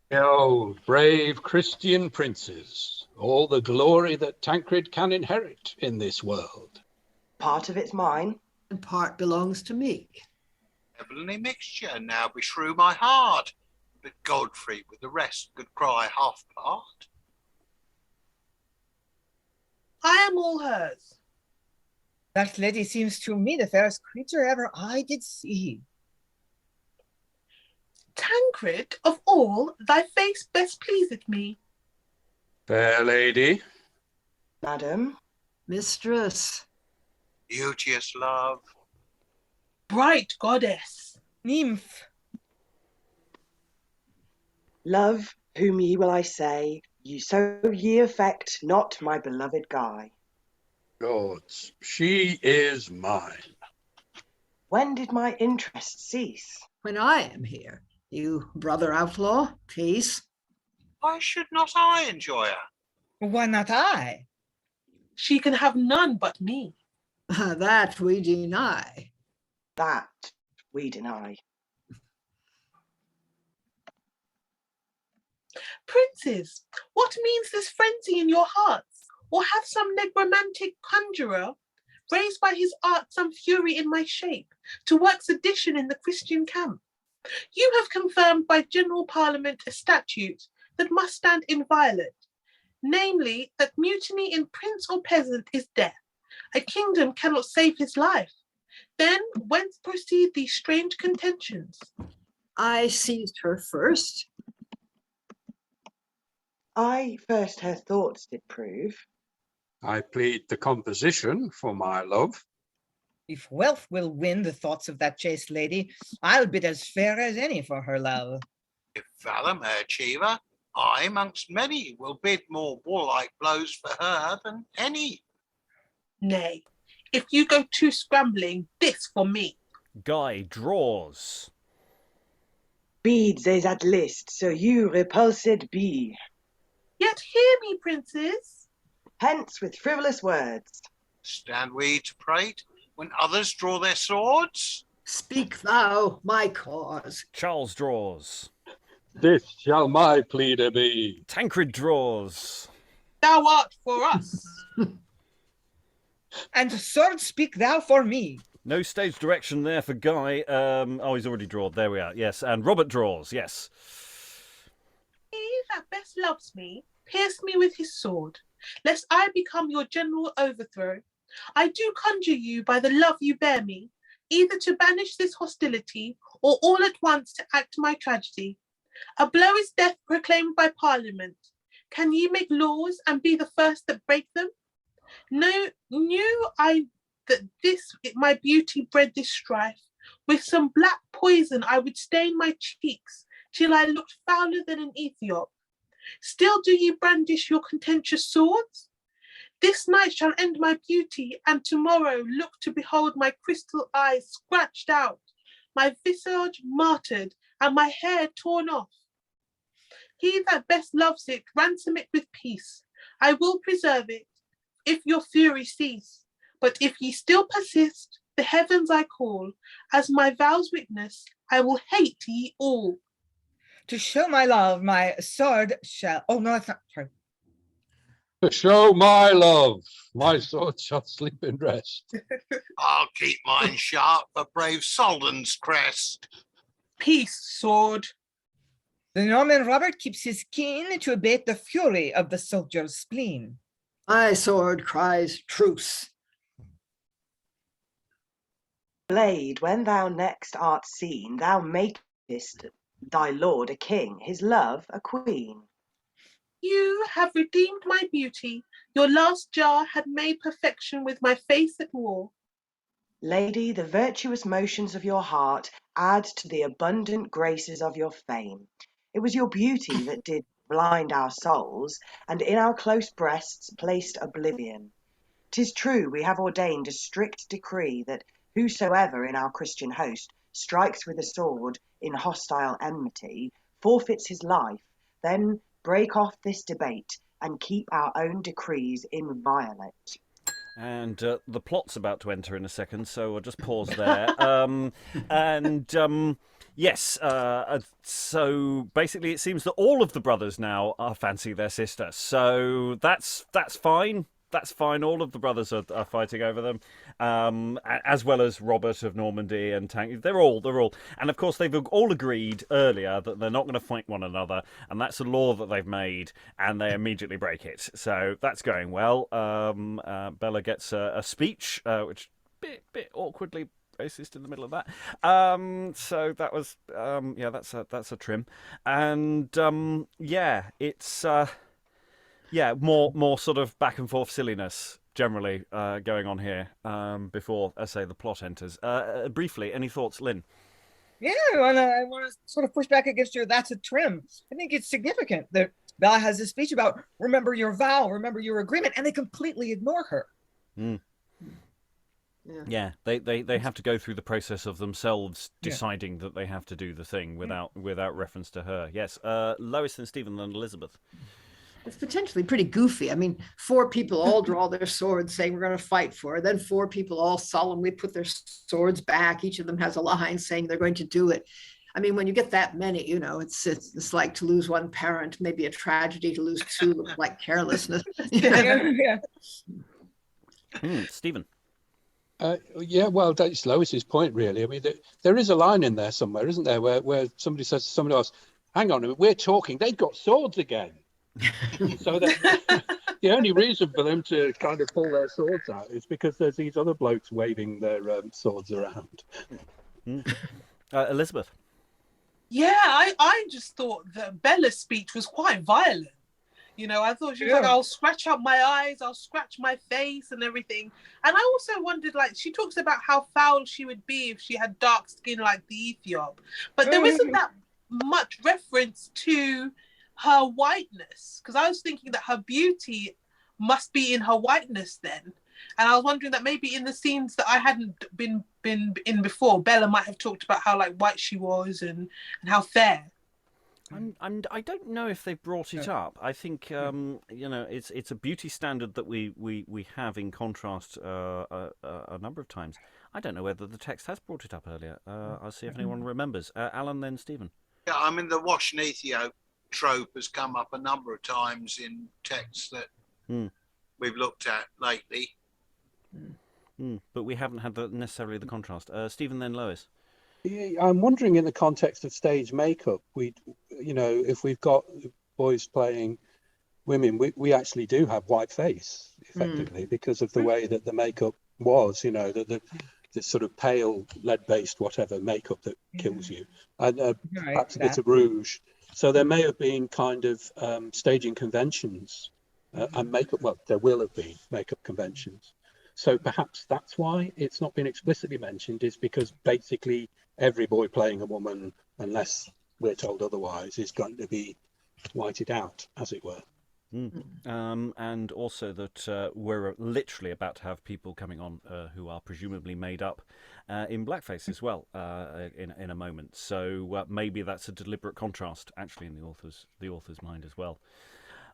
Behold, brave Christian princes, all the glory that Tancred can inherit in this world. Part of it's mine. And part belongs to me. Heavenly mixture now beshrew my heart, but Godfrey with the rest could cry half part. I am all hers. That lady seems to me the fairest creature ever I did see. Tancred, of all, thy face best pleaseth me. Fair lady. Madam, Mistress. Beauteous love. Bright goddess. Nymph, love, whom ye will I say, ye affect not my beloved Guy. Lords, she is mine. When did my interest cease? When I am here, you brother outlaw, peace. Why should not I enjoy her? why not I? She can have none but me. That we deny. That we deny. Princes, what means this frenzy in your hearts? Or hath some necromantic conjurer raised by his art some fury in my shape to work sedition in the Christian camp? You have confirmed by general parliament a statute that must stand inviolate, namely that mutiny in prince or peasant is death. A kingdom cannot save his life. Then whence proceed these strange contentions? I seized her first. I first her thoughts did prove. I plead the composition for my love. If wealth will win the thoughts of that chaste lady, I'll bid as fair as any for her love. If valour may achieve her, I, amongst many, will bid more warlike blows for her than any. Nay, if you go too scrambling, this for me. Guy draws. Beads is at list, so you repulsed be. Yet hear me, princes. Hence with frivolous words. Stand we to prate when others draw their swords? Speak thou my cause. Charles draws. This shall my pleader be. Tancred draws. Thou art for us. And sword speak thou for me. No stage direction there for Guy. Oh, he's already drawn. There we are. Yes, and Robert draws. Yes. He that best loves me, pierce me with his sword, lest I become your general overthrow. I do conjure you by the love you bear me, either to banish this hostility, or all at once to act my tragedy. A blow is death proclaimed by Parliament. Can ye make laws and be the first that break them? No, knew I that this my beauty bred this strife. With some black poison I would stain my cheeks, till I looked fouler than an Ethiop. Still do ye brandish your contentious swords? This night shall end my beauty, and tomorrow look to behold my crystal eyes scratched out, my visage martyred, and my hair torn off. He that best loves it, ransom it with peace. I will preserve it, if your fury cease. But if ye still persist, the heavens I call, as my vows witness, I will hate ye all. To show my love, my sword shall... Oh, no, that's not... Sorry. To show my love, my sword shall sleep in rest. I'll keep mine sharp for brave Soldan's crest. Peace, sword. The Norman Robert keeps his keen to abate the fury of the soldier's spleen. My sword cries truce. Blade, when thou next art seen, thou makest thy lord a king, his love a queen. You have redeemed my beauty. Your last jar had made perfection with my face at war. Lady, the virtuous motions of your heart add to the abundant graces of your fame. It was your beauty that did blind our souls, and in our close breasts placed oblivion. 'Tis true we have ordained a strict decree that whosoever in our Christian host strikes with a sword in hostile enmity forfeits his life. Then break off this debate and keep our own decrees inviolate. And the plot's about to enter in a second, so we'll just pause there. Yes, so basically it seems that all of the brothers now fancy their sister. So that's fine. That's fine. All of the brothers are fighting over them, as well as Robert of Normandy and Tancred. They're all. And of course, they've all agreed earlier that they're not going to fight one another, and that's a law that they've made, and they immediately break it. So that's going well. Bella gets a speech, which bit awkwardly racist in the middle of that. So that was that's a trim, and it's more sort of back and forth silliness generally going on here before, I say, the plot enters. Briefly, any thoughts, Lynn? Yeah, I want to sort of push back against your "that's a trim." I think it's significant that Bella has this speech about remember your vow, remember your agreement, and they completely ignore her. Mm. Yeah, they have to go through the process of themselves deciding that they have to do the thing without reference to her. Yes, Lois and Stephen and Elizabeth. It's potentially pretty goofy. I mean, 4 people all draw their swords saying we're going to fight for her. Then 4 people all solemnly put their swords back. Each of them has a line saying they're going to do it. I mean, when you get that many, it's like to lose one parent, maybe a tragedy to lose 2, looks like carelessness. Stephen. Well, that's Lois's point, really. I mean, there is a line in there somewhere, isn't there, where somebody says to somebody else, hang on a minute, we're talking, they've got swords again. So the only reason for them to kind of pull their swords out is because there's these other blokes waving their swords around. Elizabeth. Yeah, I just thought that Bella's speech was quite violent. I thought she was like, I'll scratch up my eyes, I'll scratch my face and everything. And I also wondered, she talks about how foul she would be if she had dark skin like the Ethiop. But there isn't that much reference to her whiteness. Because I was thinking that her beauty must be in her whiteness then. And I was wondering that maybe in the scenes that I hadn't been in before, Bella might have talked about how white she was and how fair. I don't know if they've brought it up. I think it's a beauty standard that we have in contrast a number of times. I don't know whether the text has brought it up earlier. I'll see if anyone remembers. Alan, then Stephen. Yeah, I mean the Wash and Ethiop trope has come up a number of times in texts that we've looked at lately. But we haven't had necessarily the contrast. Stephen, then Lois. Yeah, I'm wondering in the context of stage makeup, if we've got boys playing women, we actually do have white face effectively because of the way that the makeup was, the sort of pale lead-based whatever makeup that kills you, and perhaps a bit of rouge. So there may have been kind of staging conventions and makeup. Well, there will have been makeup conventions. So perhaps that's why it's not been explicitly mentioned, is because basically every boy playing a woman, unless we're told otherwise, is going to be whited out, as it were. And also that we're literally about to have people coming on who are presumably made up in blackface as well in a moment. So maybe that's a deliberate contrast, actually, in the author's mind as well.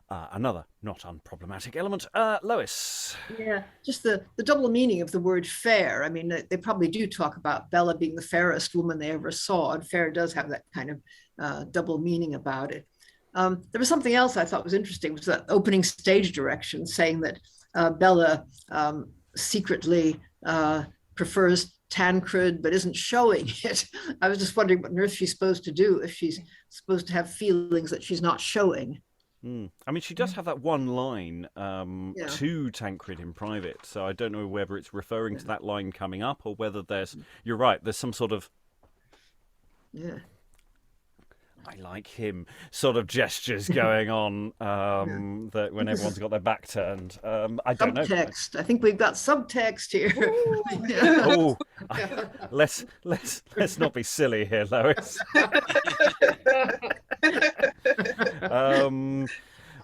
Another not unproblematic element. Lois. Yeah, just the double meaning of the word fair. I mean, they probably do talk about Bella being the fairest woman they ever saw, and fair does have that kind of double meaning about it. There was something else I thought was interesting, was that opening stage direction saying that Bella secretly prefers Tancred but isn't showing it. I was just wondering what on earth she's supposed to do if she's supposed to have feelings that she's not showing. I mean, she does have that one line to Tancred in private, so I don't know whether it's referring to that line coming up or whether you're right, there's some sort of I like him sort of gestures going on that when everyone's got their back turned. I don't know. Subtext. I think we've got subtext here. Let's not be silly here, Lois.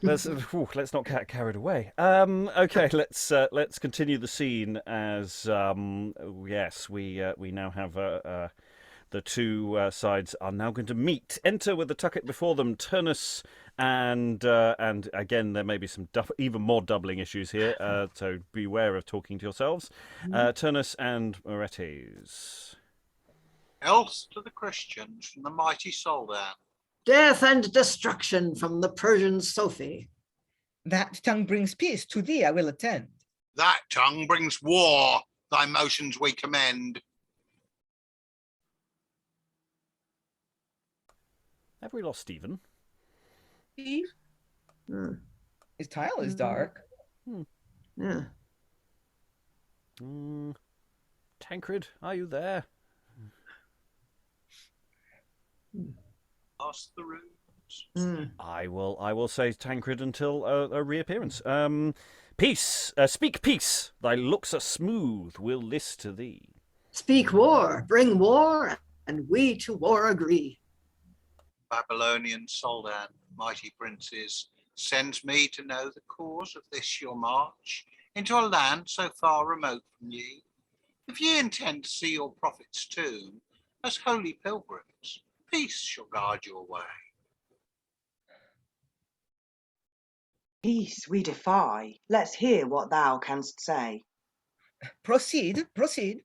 Let's not get carried away. Okay, let's continue the scene as we now have the two sides are now going to meet. Enter with the tucket before them, Turnus and again there may be some even more doubling issues here. So beware of talking to yourselves. Turnus and Moretes. Health to the Christians from the mighty Soldan. Death and destruction from the Persian Sophy. That tongue brings peace, to thee I will attend. That tongue brings war, thy motions we commend. Have we lost Stephen? Steve? His tile is dark. Yeah. Tancred, are you there? Past the rooms. I will say Tancred until a reappearance. Peace, speak peace. Thy looks are smooth. We'll list to thee. Speak war, bring war, and we to war agree. Babylonian Soldan, mighty princes, sends me to know the cause of this your march into a land so far remote from ye. If ye intend to see your prophet's tomb as holy pilgrims, peace shall guard your way. Peace we defy. Let's hear what thou canst say. Proceed, proceed.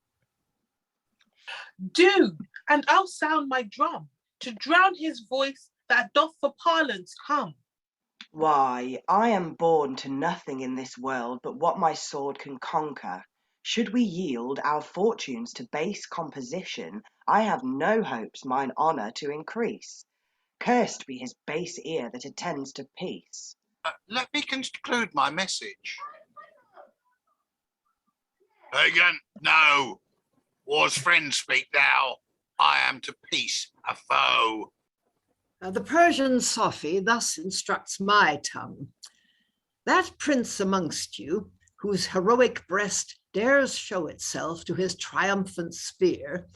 Do, and I'll sound my drum to drown his voice that doth for parlance come. Why, I am born to nothing in this world but what my sword can conquer. Should we yield our fortunes to base composition, I have no hopes mine honour to increase. Cursed be his base ear that attends to peace. Let me conclude my message. Pagan, no. War's friend speak thou. I am to peace a foe. The Persian Sophy thus instructs my tongue. That prince amongst you, whose heroic breast dares show itself to his triumphant spear,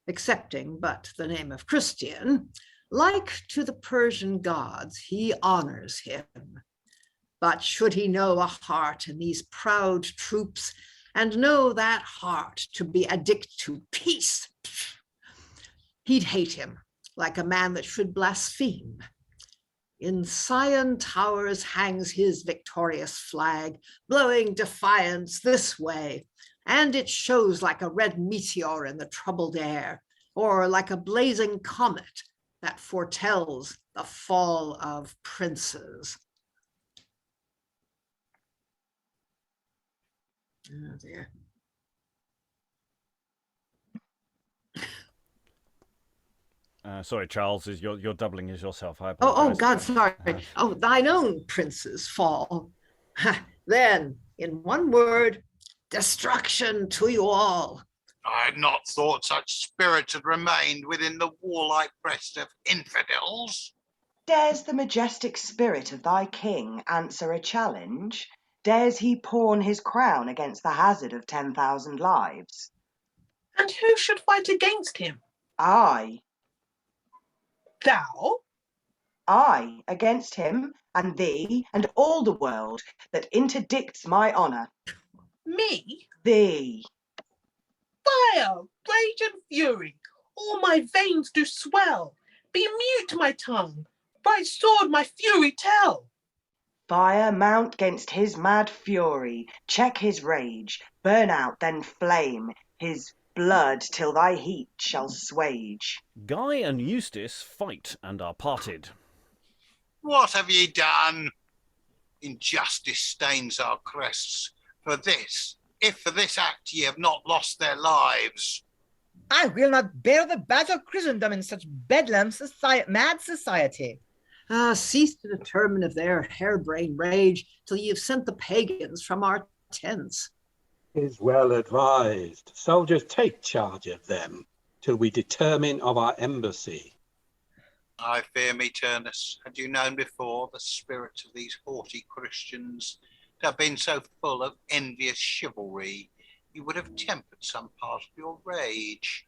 accepting but the name of Christian, like to the Persian gods, he honors him. But should he know a heart in these proud troops, and know that heart to be addict to peace, he'd hate him like a man that should blaspheme. In Sion towers hangs his victorious flag, blowing defiance this way, and it shows like a red meteor in the troubled air, or like a blazing comet that foretells the fall of princes. Oh dear. Sorry, Charles, you're doubling as yourself. I Oh, apologize. God, sorry. Oh, thine own princes fall. Then, in one word, destruction to you all. I had not thought such spirits had remained within the warlike breast of infidels. Dares the majestic spirit of thy king answer a challenge? Dares he pawn his crown against the hazard of 10,000 lives? And who should fight against him? I Thou? Against him, and thee, and all the world that interdicts my honour. Me? Thee. Fire, rage and fury, all my veins do swell. Be mute my tongue, bright sword my fury tell. Fire mount 'gainst his mad fury, check his rage, burn out then flame his blood till thy heat shall swage. Guy and Eustace fight and are parted. What have ye done? Injustice stains our crests. If for this act ye have not lost their lives. I will not bear the badge of Christendom in such bedlam mad society. Cease to determine of their harebrained rage till ye have sent the pagans from our tents. 'Tis well advised. Soldiers, take charge of them till we determine of our embassy. I fear me, Turnus, had you known before the spirits of these haughty Christians to have been so full of envious chivalry, you would have tempered some part of your rage.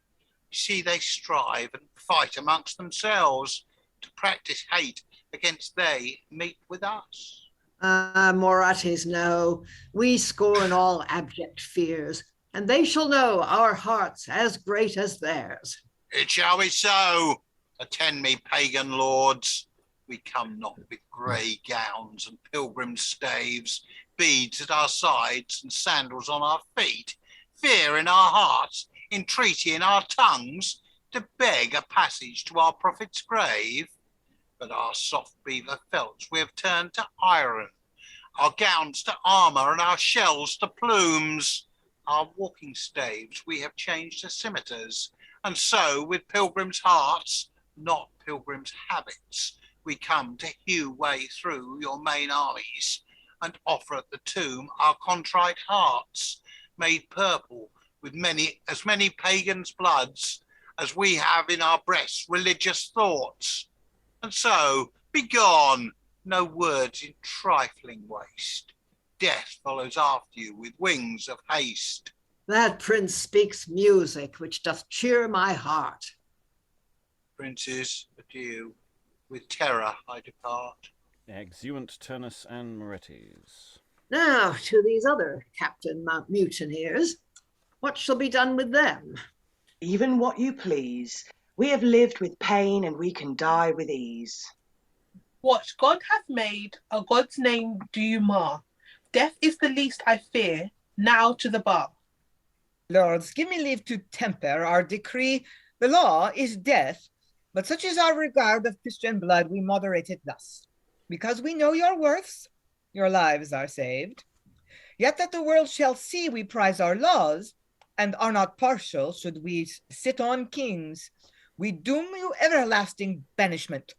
You see, they strive and fight amongst themselves to practice hate against they meet with us. Moretes, no, we scorn all abject fears, and they shall know our hearts as great as theirs. It shall be so. Attend me, pagan lords. We come not with grey gowns and pilgrim staves, beads at our sides and sandals on our feet, fear in our hearts, entreaty in our tongues, to beg a passage to our prophet's grave? But our soft beaver felts we have turned to iron, our gowns to armour and our shells to plumes. Our walking staves we have changed to scimitars, and so with pilgrims' hearts, not pilgrims' habits, we come to hew way through your main armies and offer at the tomb our contrite hearts, made purple with as many pagans' bloods as we have in our breasts religious thoughts. And so, begone, no words in trifling waste. Death follows after you with wings of haste. That prince speaks music, which doth cheer my heart. Princes, adieu. With terror I depart. Exeunt Turnus and Moretes. Now, to these other Captain Mutineers, what shall be done with them? Even what you please. We have lived with pain and we can die with ease. What God hath made, a God's name do you mar. Death is the least I fear, now to the bar. Lords, give me leave to temper our decree. The law is death, but such is our regard of Christian blood, we moderate it thus. Because we know your worths, your lives are saved. Yet that the world shall see we prize our laws, and are not partial should we sit on kings. We doom you everlasting banishment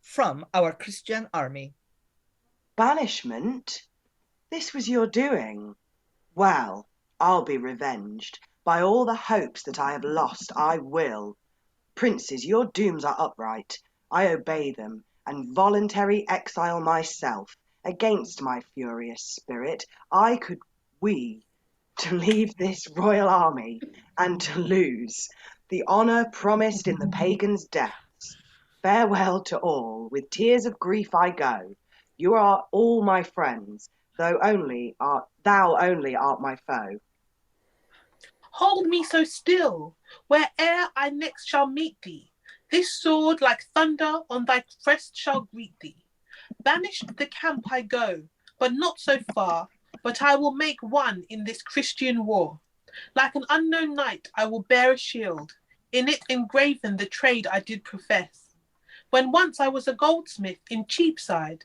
from our Christian army. Banishment? This was your doing. Well, I'll be revenged. By all the hopes that I have lost, I will. Princes, your dooms are upright. I obey them, and voluntary exile myself. Against my furious spirit, to leave this royal army, and to lose the honour promised in the pagan's deaths. Farewell to all, with tears of grief I go. You are all my friends, thou only art my foe. Hold me so still, where'er I next shall meet thee. This sword like thunder on thy crest shall greet thee. Banished the camp I go, but not so far, but I will make one in this Christian war. Like an unknown knight I will bear a shield, in it engraven the trade I did profess. When once I was a goldsmith in Cheapside,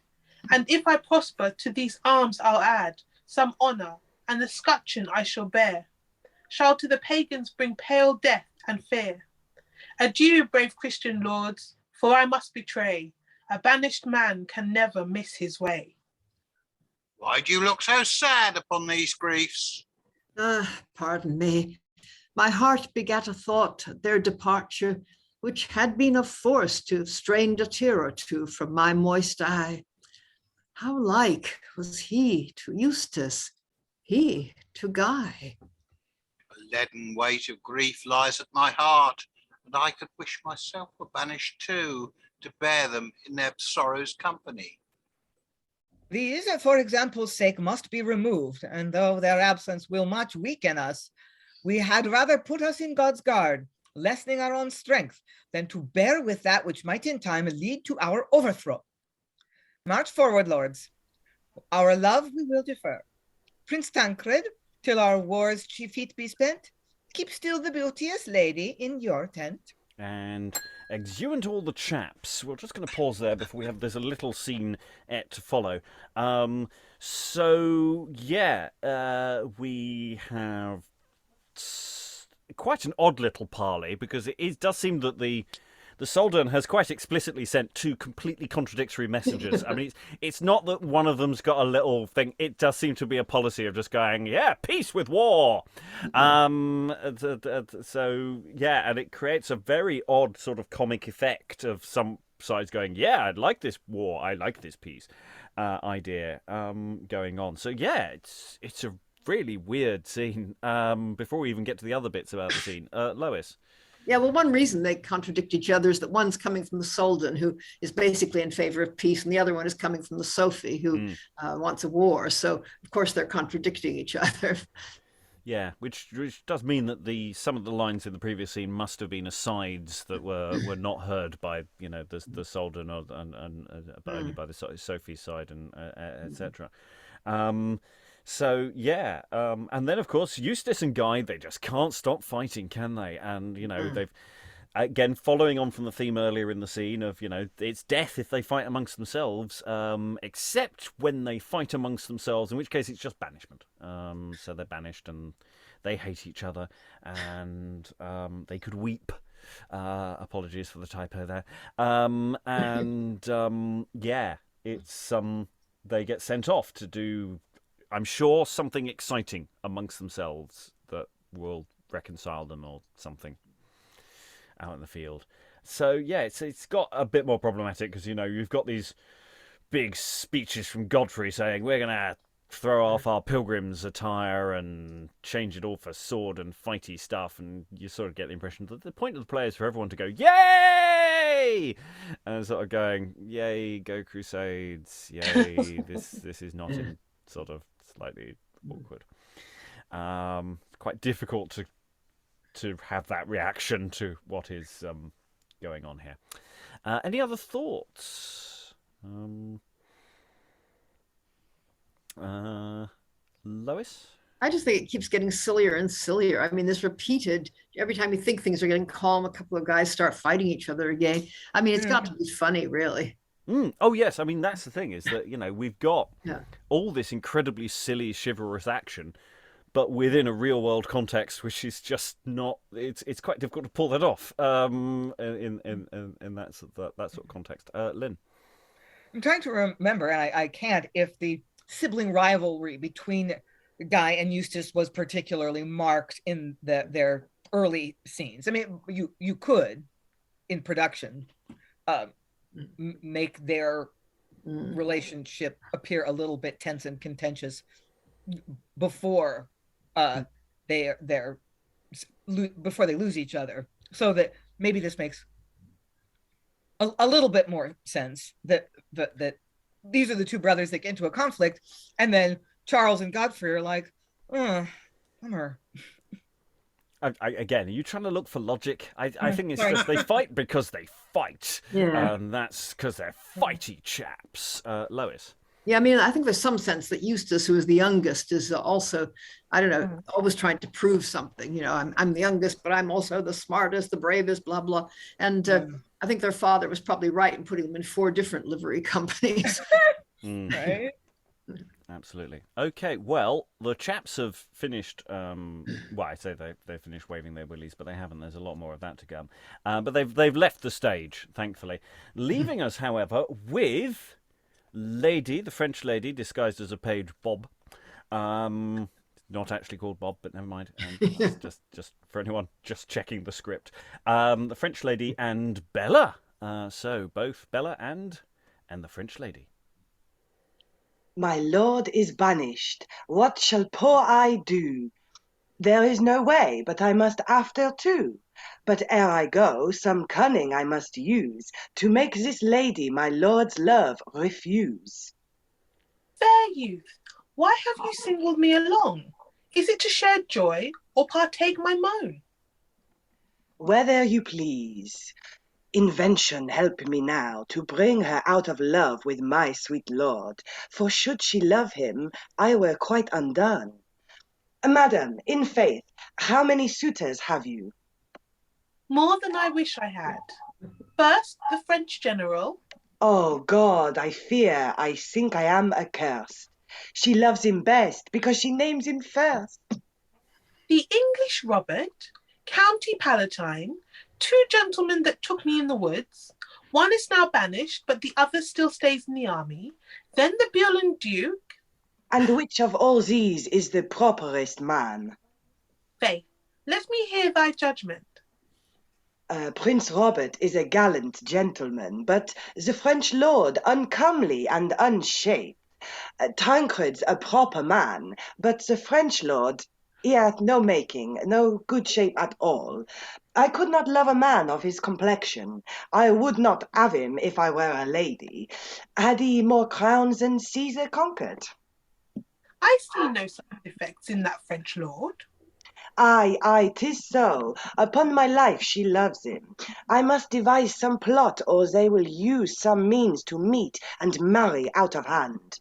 and if I prosper to these arms I'll add some honour, and the scutcheon I shall bear shall to the pagans bring pale death and fear. Adieu, brave Christian lords, for I must betray. A banished man can never miss his way. Why do you look so sad upon these griefs? Pardon me. My heart begat a thought at their departure, which had been of force to have strained a tear or two from my moist eye. How like was he to Eustace, he to Guy? A leaden weight of grief lies at my heart, and I could wish myself were banished too, to bear them in their sorrow's company. These, for example's sake, must be removed, and though their absence will much weaken us, we had rather put us in God's guard, lessening our own strength, than to bear with that which might in time lead to our overthrow. March forward, lords. Our love we will defer. Prince Tancred, till our war's chief feat be spent, keep still the beauteous lady in your tent. And exeunt all the chaps. We're just going to pause there before there's a little scene to follow. We have quite an odd little parley, because it does seem that the Soldan has quite explicitly sent two completely contradictory messages. I mean, it's not that one of them's got a little thing. It does seem to be a policy of just going, yeah, peace with war. And it creates a very odd sort of comic effect of some sides going, yeah, I like this war, I like this peace idea going on. So yeah, it's a really weird scene. Before we even get to the other bits about the scene, Lois. Yeah, well, one reason they contradict each other is that one's coming from the Soldan, who is basically in favor of peace, and the other one is coming from the Sophy, who wants a war. So, of course, they're contradicting each other. Yeah, which does mean that some of the lines in the previous scene must have been asides that were not heard by the Soldan but only by the Sophy's side and etc. And then of course Eustace and Guy, they just can't stop fighting, can they? And Again, following on from the theme earlier in the scene of, it's death if they fight amongst themselves, except when they fight amongst themselves, in which case it's just banishment. So they're banished and they hate each other, and they could weep. Apologies for the typo there. It's they get sent off to do, I'm sure, something exciting amongst themselves that will reconcile them or something out in the field. So yeah, it's got a bit more problematic because you've got these big speeches from Godfrey saying we're gonna throw off our pilgrim's attire and change it all for sword and fighty stuff, and you sort of get the impression that the point of the play is for everyone to go yay, and sort of going yay, go Crusades, yay. this is not in sort of slightly awkward. Quite difficult to have that reaction to what is going on here. Any other thoughts? Lois? I just think it keeps getting sillier and sillier. I mean, this repeated, every time you think things are getting calm, a couple of guys start fighting each other again. I mean, it's got to be funny, really. Oh, yes. I mean, that's the thing, is that, we've got all this incredibly silly, chivalrous action, but within a real-world context, which is just not... It's quite difficult to pull that off in that sort of context. Lynn? I'm trying to remember, and I can't, if the sibling rivalry between Guy and Eustace was particularly marked in their early scenes. I mean, you could, in production, make their relationship appear a little bit tense and contentious before they lose each other, so that maybe this makes a little bit more sense that these are the two brothers that get into a conflict, and then Charles and Godfrey are like, bummer. Again, are you trying to look for logic? I think it's just they fight because they fight, and that's because they're fighty chaps. Lois? Yeah, I mean, I think there's some sense that Eustace, who is the youngest, is also, I don't know, always trying to prove something. I'm the youngest, but I'm also the smartest, the bravest, blah, blah. And I think their father was probably right in putting them in 4 different livery companies. Right? Absolutely. Okay, well, the chaps have finished, I say they've finished waving their willies, but they haven't. There's a lot more of that to come. But they've left the stage, thankfully. Leaving us, however, with... the French lady disguised as a page, Bob. Not actually called Bob, but never mind. Just for anyone just checking the script. The French lady and Bella. So both Bella and the French lady. My lord is banished. What shall poor I do? There is no way, but I must after too. But ere I go, some cunning I must use, to make this lady my lord's love refuse. Fair youth, why have you singled me along? Is it to share joy, or partake my moan? Whether you please. Invention help me now, to bring her out of love with my sweet lord, for should she love him, I were quite undone. Madam, in faith, how many suitors have you? More than I wish I had. First, the French general. Oh God, I fear, I think I am accursed. She loves him best, because she names him first. The English Robert, County Palatine, 2 gentlemen that took me in the woods. One is now banished, but the other still stays in the army. Then the Beyond Duke. And which of all these is the properest man? Faith, let me hear thy judgment. Prince Robert is a gallant gentleman, but the French lord uncomely and unshaped. Tancred's a proper man, but the French lord, he hath no making, no good shape at all. I could not love a man of his complexion. I would not have him if I were a lady. Had he more crowns than Caesar conquered? I see no such defects in that French lord. Aye, 'tis so. Upon my life she loves him. I must devise some plot, or they will use some means to meet and marry out of hand.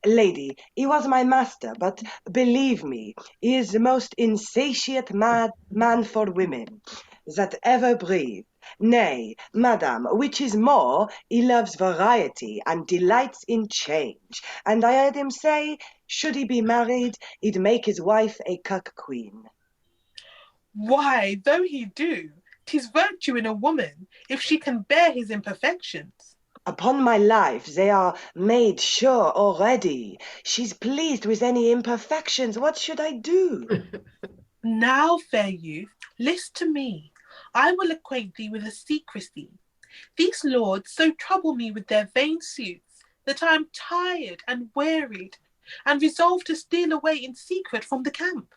Lady, he was my master, but believe me, he is the most insatiate man for women. that ever breathed. Nay, madam, which is more, he loves variety and delights in change. And I heard him say, should he be married, he'd make his wife a cuck queen. Why, though he do, 'tis virtue in a woman, if she can bear his imperfections. Upon my life, they are made sure already. She's pleased with any imperfections. What should I do? Now, fair youth, list to me. I will acquaint thee with a secrecy. These lords so trouble me with their vain suits that I am tired and wearied, and resolved to steal away in secret from the camp.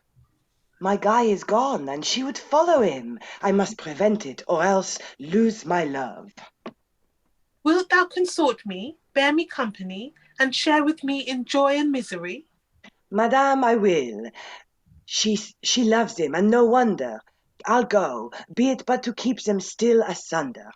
My guy is gone, and she would follow him. I must prevent it, or else lose my love. Wilt thou consort me, bear me company, and share with me in joy and misery? Madame, I will. She loves him, and no wonder. I'll go, be it but to keep them still asunder.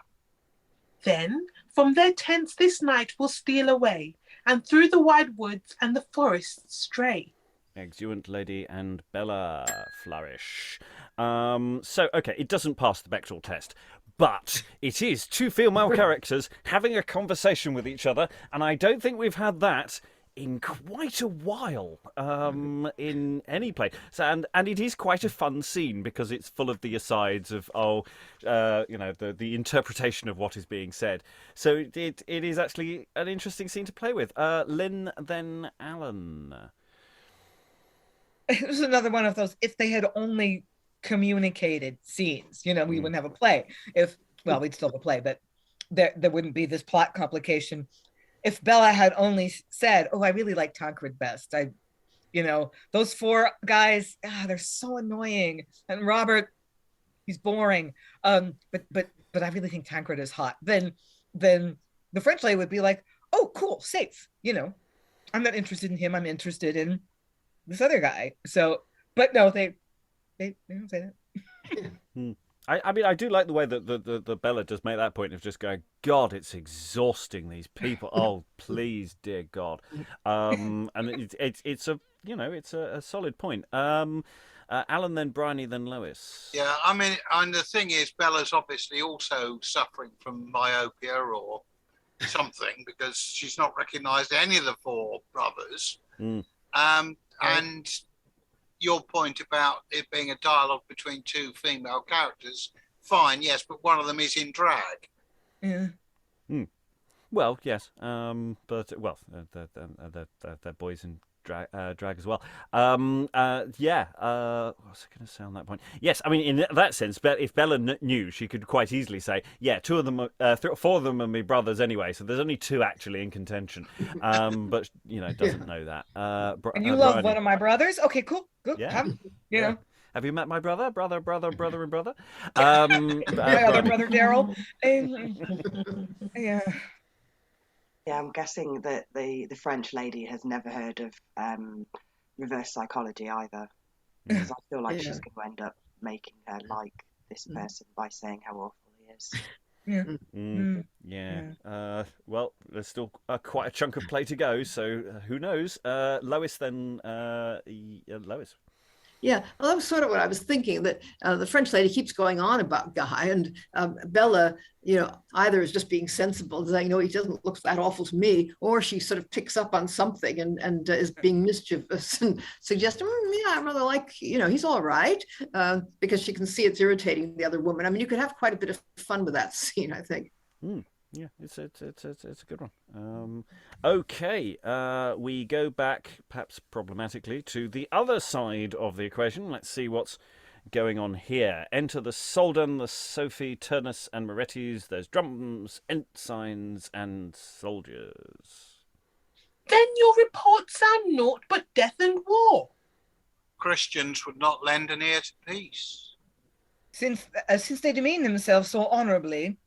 Then from their tents this night we'll steal away, and through the wide woods and the forests stray. Exeunt Lady and Bella flourish. Okay, it doesn't pass the Bechdel test, but it is two female characters having a conversation with each other, and I don't think we've had that in quite a while in any play. So, and it is quite a fun scene because it's full of the asides of the interpretation of what is being said. So it is actually an interesting scene to play with. Lynn, then Alan. It was another one of those, if they had only communicated scenes, we wouldn't have a play. We'd still have a play, but there wouldn't be this plot complication. If Bella had only said, I really like Tancred best. Those four guys, they're so annoying. And Robert, he's boring. But I really think Tancred is hot. Then the French lady would be like, oh, cool, safe. I'm not interested in him. I'm interested in this other guy. So, but no, they don't say that. I do like the way that the Bella does make that point of just going, God, it's exhausting, these people. Oh, please, dear God. And it's a solid point. Alan, then Briony, then Lois. Yeah, I mean, and the thing is, Bella's obviously also suffering from myopia or something because she's not recognised any of the four brothers. And your point about it being a dialogue between two female characters, fine, yes, but one of them is in drag. Yeah. Well, yes, but they're boys in drag as well. What was I going to say on that point? Yes, I mean, in that sense, if Bella knew, she could quite easily say, yeah, four of them are my brothers anyway, so there's only two actually in contention. But, doesn't know that. And you love one of my brothers? Okay, cool. Good. Yeah. know. Have you met my brother? Brother and brother? My other brother, Daryl. Yeah. Yeah, I'm guessing that the French lady has never heard of reverse psychology either. Because I feel like she's going to end up making her like this person by saying how awful he is. Yeah. Well, there's still quite a chunk of play to go, so who knows? Lois, then Lois. Yeah, well, that was sort of what I was thinking, that the French lady keeps going on about Guy, and Bella, either is just being sensible, saying, he doesn't look that awful to me, or she sort of picks up on something and is being mischievous and suggesting, I rather like, he's all right, because she can see it's irritating the other woman. I mean, you could have quite a bit of fun with that scene, I think. Yeah, it's a good one. Okay, we go back, perhaps problematically, to the other side of the equation. Let's see what's going on here. Enter the Soldan, the Sophy, Turnus, and Moretes. There's drums, ensigns, and soldiers. Then your reports sound naught but death and war. Christians would not lend an ear to peace. Since they demean themselves so honourably,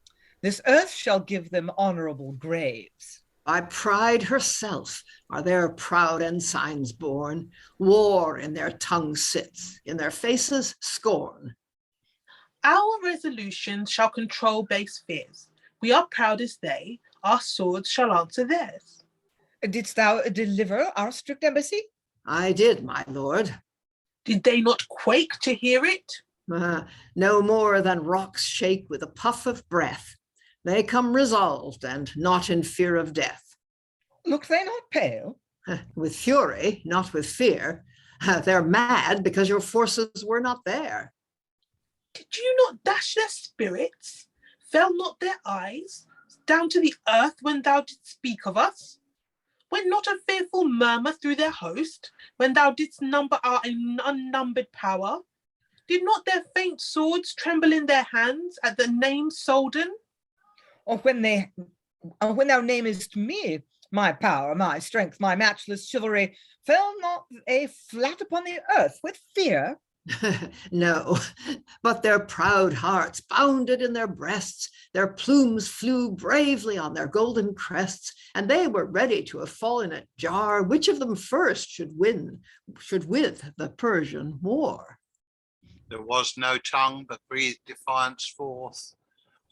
this earth shall give them honourable graves. By pride herself are their proud ensigns born. War in their tongues sits, in their faces scorn. Our resolutions shall control base fears. We are proud as they, our swords shall answer theirs. Didst thou deliver our strict embassy? I did, my lord. Did they not quake to hear it? No more than rocks shake with a puff of breath. They come resolved and not in fear of death. Look they not pale? With fury, not with fear. They're mad because your forces were not there. Did you not dash their spirits? Fell not their eyes down to the earth when thou didst speak of us? Went not a fearful murmur through their host when thou didst number our unnumbered power? Did not their faint swords tremble in their hands at the name Soldan? Or when thou namest me, my power, my strength, my matchless chivalry, fell not they flat upon the earth with fear? No, but their proud hearts bounded in their breasts, their plumes flew bravely on their golden crests, and they were ready to have fallen at jar, which of them first should win the Persian war. There was no tongue but breathed defiance forth.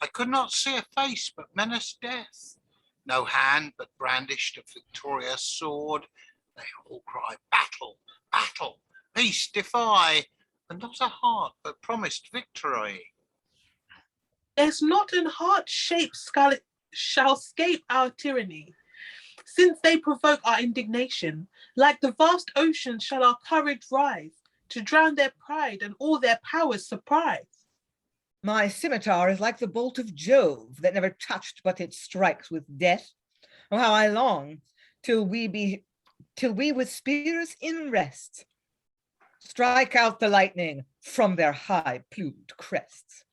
I could not see a face but menaced death. No hand but brandished a victorious sword. They all cried, battle, battle, peace defy, and not a heart but promised victory. There's not an heart-shaped skull shall scape our tyranny. Since they provoke our indignation, like the vast ocean shall our courage rise, to drown their pride and all their powers surprise. My scimitar is like the bolt of Jove that never touched but it strikes with death. Oh, how I long till we with spears in rest strike out the lightning from their high-plumed crests.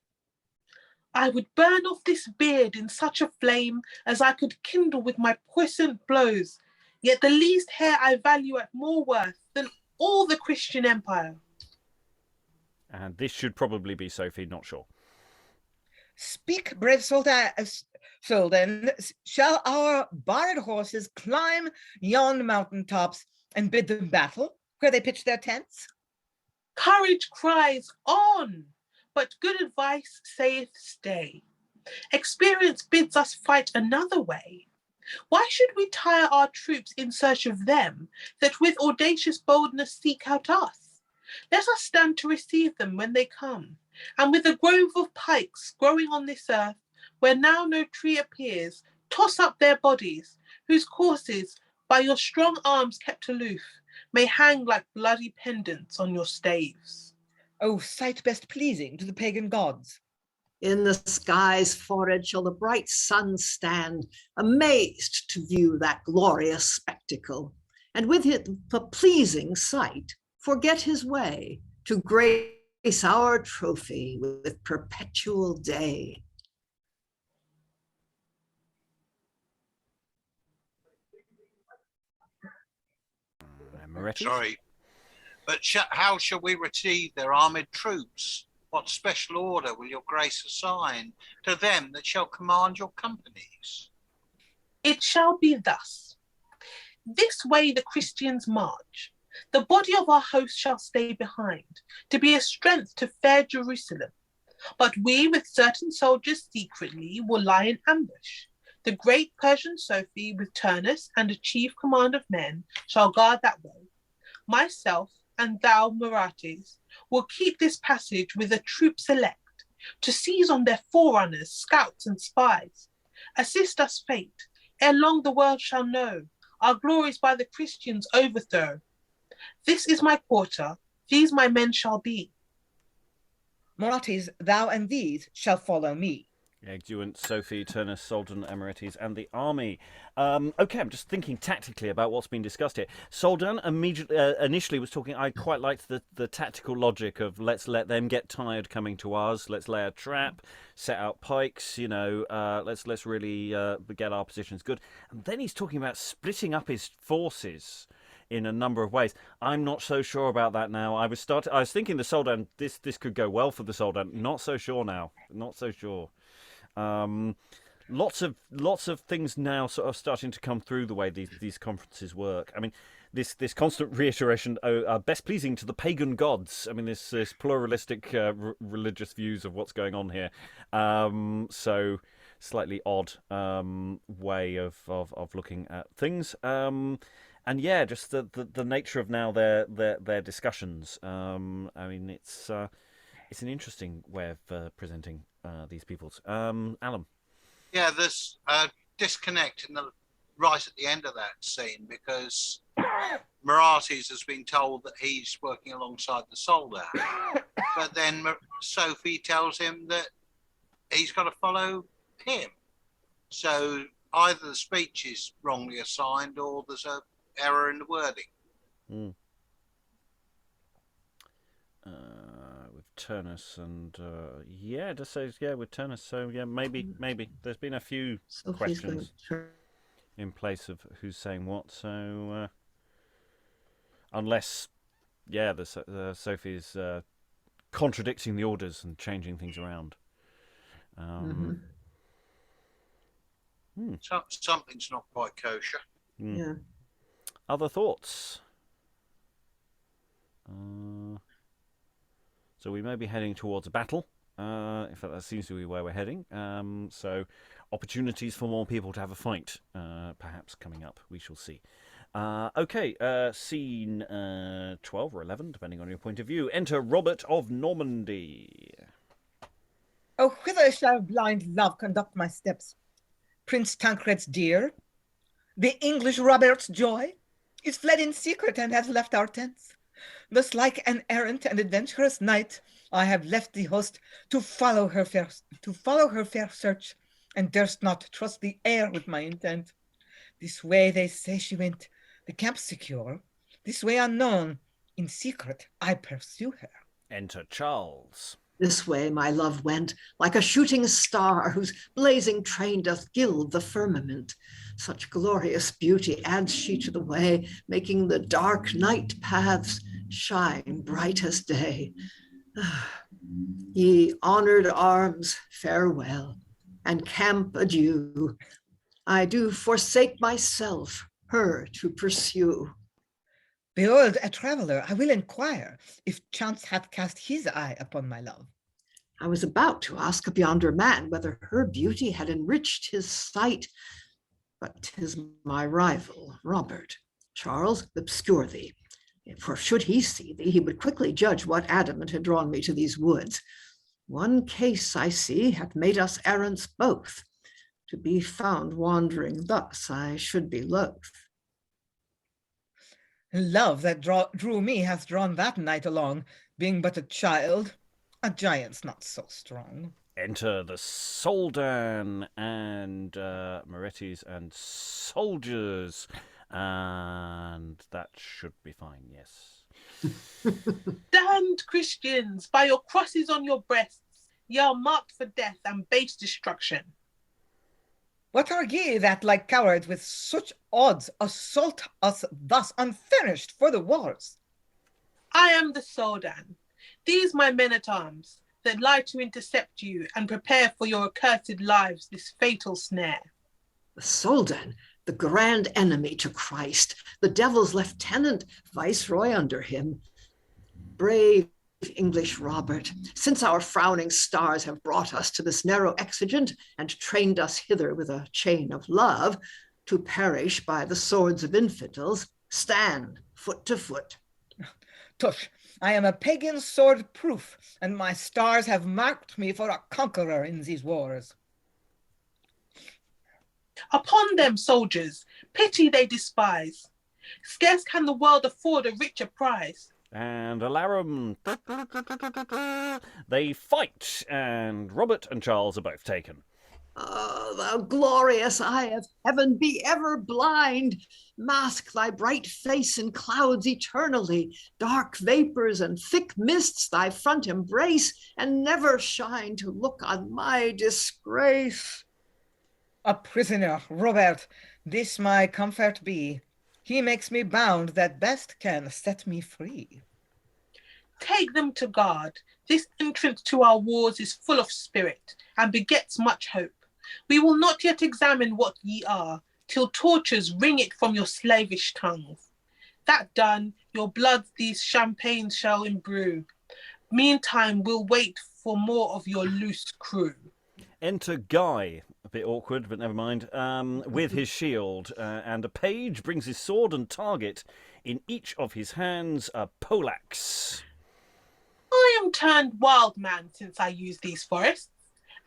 I would burn off this beard in such a flame as I could kindle with my puissant blows, yet the least hair I value at more worth than all the Christian empire. And this should probably be Sophy, not sure. Speak, brave Soldan, shall our barred horses climb yon mountain tops and bid them battle where they pitch their tents? Courage cries on, but good advice saith stay. Experience bids us fight another way. Why should we tire our troops in search of them that with audacious boldness seek out us? Let us stand to receive them when they come, and with a grove of pikes growing on this earth, where now no tree appears, toss up their bodies, whose corses, by your strong arms kept aloof, may hang like bloody pendants on your staves. O sight best pleasing to the pagan gods! In the sky's forehead shall the bright sun stand, amazed to view that glorious spectacle, and with it the pleasing sight forget his way to grace our trophy with perpetual day. Moretes? Sorry, but how shall we receive their armed troops? What special order will your grace assign to them that shall command your companies? It shall be thus. This way the Christians march. The body of our host shall stay behind, to be a strength to fair Jerusalem. But we with certain soldiers secretly will lie in ambush. The great Persian Sophy with Turnus and a chief command of men shall guard that way. Myself and thou, Moretes, will keep this passage with a troop select, to seize on their forerunners, scouts and spies. Assist us, fate, ere long the world shall know our glories by the Christians' overthrow. This is my quarter, these my men shall be. Moretes, thou and these shall follow me. Exeunt Sophy, Turnus, Soldan, Moretes, and the army. Okay, I'm just thinking tactically about what's been discussed here. Soldan initially was talking. I quite liked the tactical logic of let's let them get tired coming to us. Let's lay a trap, set out pikes. Let's really get our positions good. And then he's talking about splitting up his forces in a number of ways. I'm not so sure about that now. I was thinking the Soldan. This could go well for the Soldan. Not so sure now. Not so sure. Lots of things now sort of starting to come through the way these conferences work. I mean, this constant reiteration, best pleasing to the pagan gods. I mean, this pluralistic religious views of what's going on here. So slightly odd way of looking at things. And yeah, just the nature of now their discussions. I mean, it's It's an interesting way of presenting these peoples. Alan. Yeah, there's a disconnect right at the end of that scene, because Moretes has been told that he's working alongside the Soldan, but then Sophy tells him that he's got to follow him. So either the speech is wrongly assigned or there's an error in the wording. Mm. With Turnus and it just says with Turnus. So maybe there's been a few questions in place of who's saying what. So unless Sophie's contradicting the orders and changing things around. Something's not quite kosher. Yeah. Other thoughts? So we may be heading towards a battle. In fact, that seems to be where we're heading. So opportunities for more people to have a fight, perhaps coming up. We shall see. Scene 12 or 11, depending on your point of view. Enter Robert of Normandy. Oh, whither shall blind love conduct my steps? Prince Tancred's dear, the English Robert's joy, is fled in secret and has left our tents. Thus, like an errant and adventurous knight, I have left the host to follow her fair search, and durst not trust the air with my intent. This way they say she went, the camp secure. This way unknown, in secret I pursue her. Enter Charles. This way my love went, like a shooting star whose blazing train doth gild the firmament. Such glorious beauty adds she to the way, making the dark night paths shine bright as day. Ye honoured arms, farewell, and camp adieu. I do forsake myself, her to pursue. Behold a traveller, I will inquire if chance hath cast his eye upon my love. I was about to ask of yonder man whether her beauty had enriched his sight, but 'tis my rival, Robert. Charles, obscure thee, for should he see thee, he would quickly judge what adamant had drawn me to these woods. One case, I see, hath made us errants both. To be found wandering thus, I should be loath. Love that drew me hath drawn that knight along, being but a child. A giant's not so strong. Enter the Soldan and Moretes and soldiers. And that should be fine, yes. Stand, Christians, by your crosses on your breasts, ye are marked for death and base destruction. What are ye that, like cowards with such odds, assault us thus unfinished for the wars? I am the Soldan. These my men-at-arms, that lie to intercept you and prepare for your accursed lives this fatal snare. The Soldan, the grand enemy to Christ, the devil's lieutenant, viceroy under him. Brave English Robert, since our frowning stars have brought us to this narrow exigent and trained us hither with a chain of love, to perish by the swords of infidels, stand foot to foot. Tush, I am a pagan sword proof, and my stars have marked me for a conqueror in these wars. Upon them, soldiers, pity they despise. Scarce can the world afford a richer prize. And alarum, they fight, and Robert and Charles are both taken. Oh, thou glorious eye of heaven, be ever blind. Mask thy bright face in clouds eternally. Dark vapors and thick mists thy front embrace, and never shine to look on my disgrace. A prisoner, Robert, this my comfort be. He makes me bound that best can set me free. Take them to guard. This entrance to our wars is full of spirit and begets much hope. We will not yet examine what ye are, till tortures wring it from your slavish tongues. That done, your blood these champagnes shall imbrue. Meantime, we'll wait for more of your loose crew. Enter Guy, a bit awkward, but never mind, with his shield, and a page brings his sword and target, in each of his hands a poleaxe. I am turned wild man since I used these forests,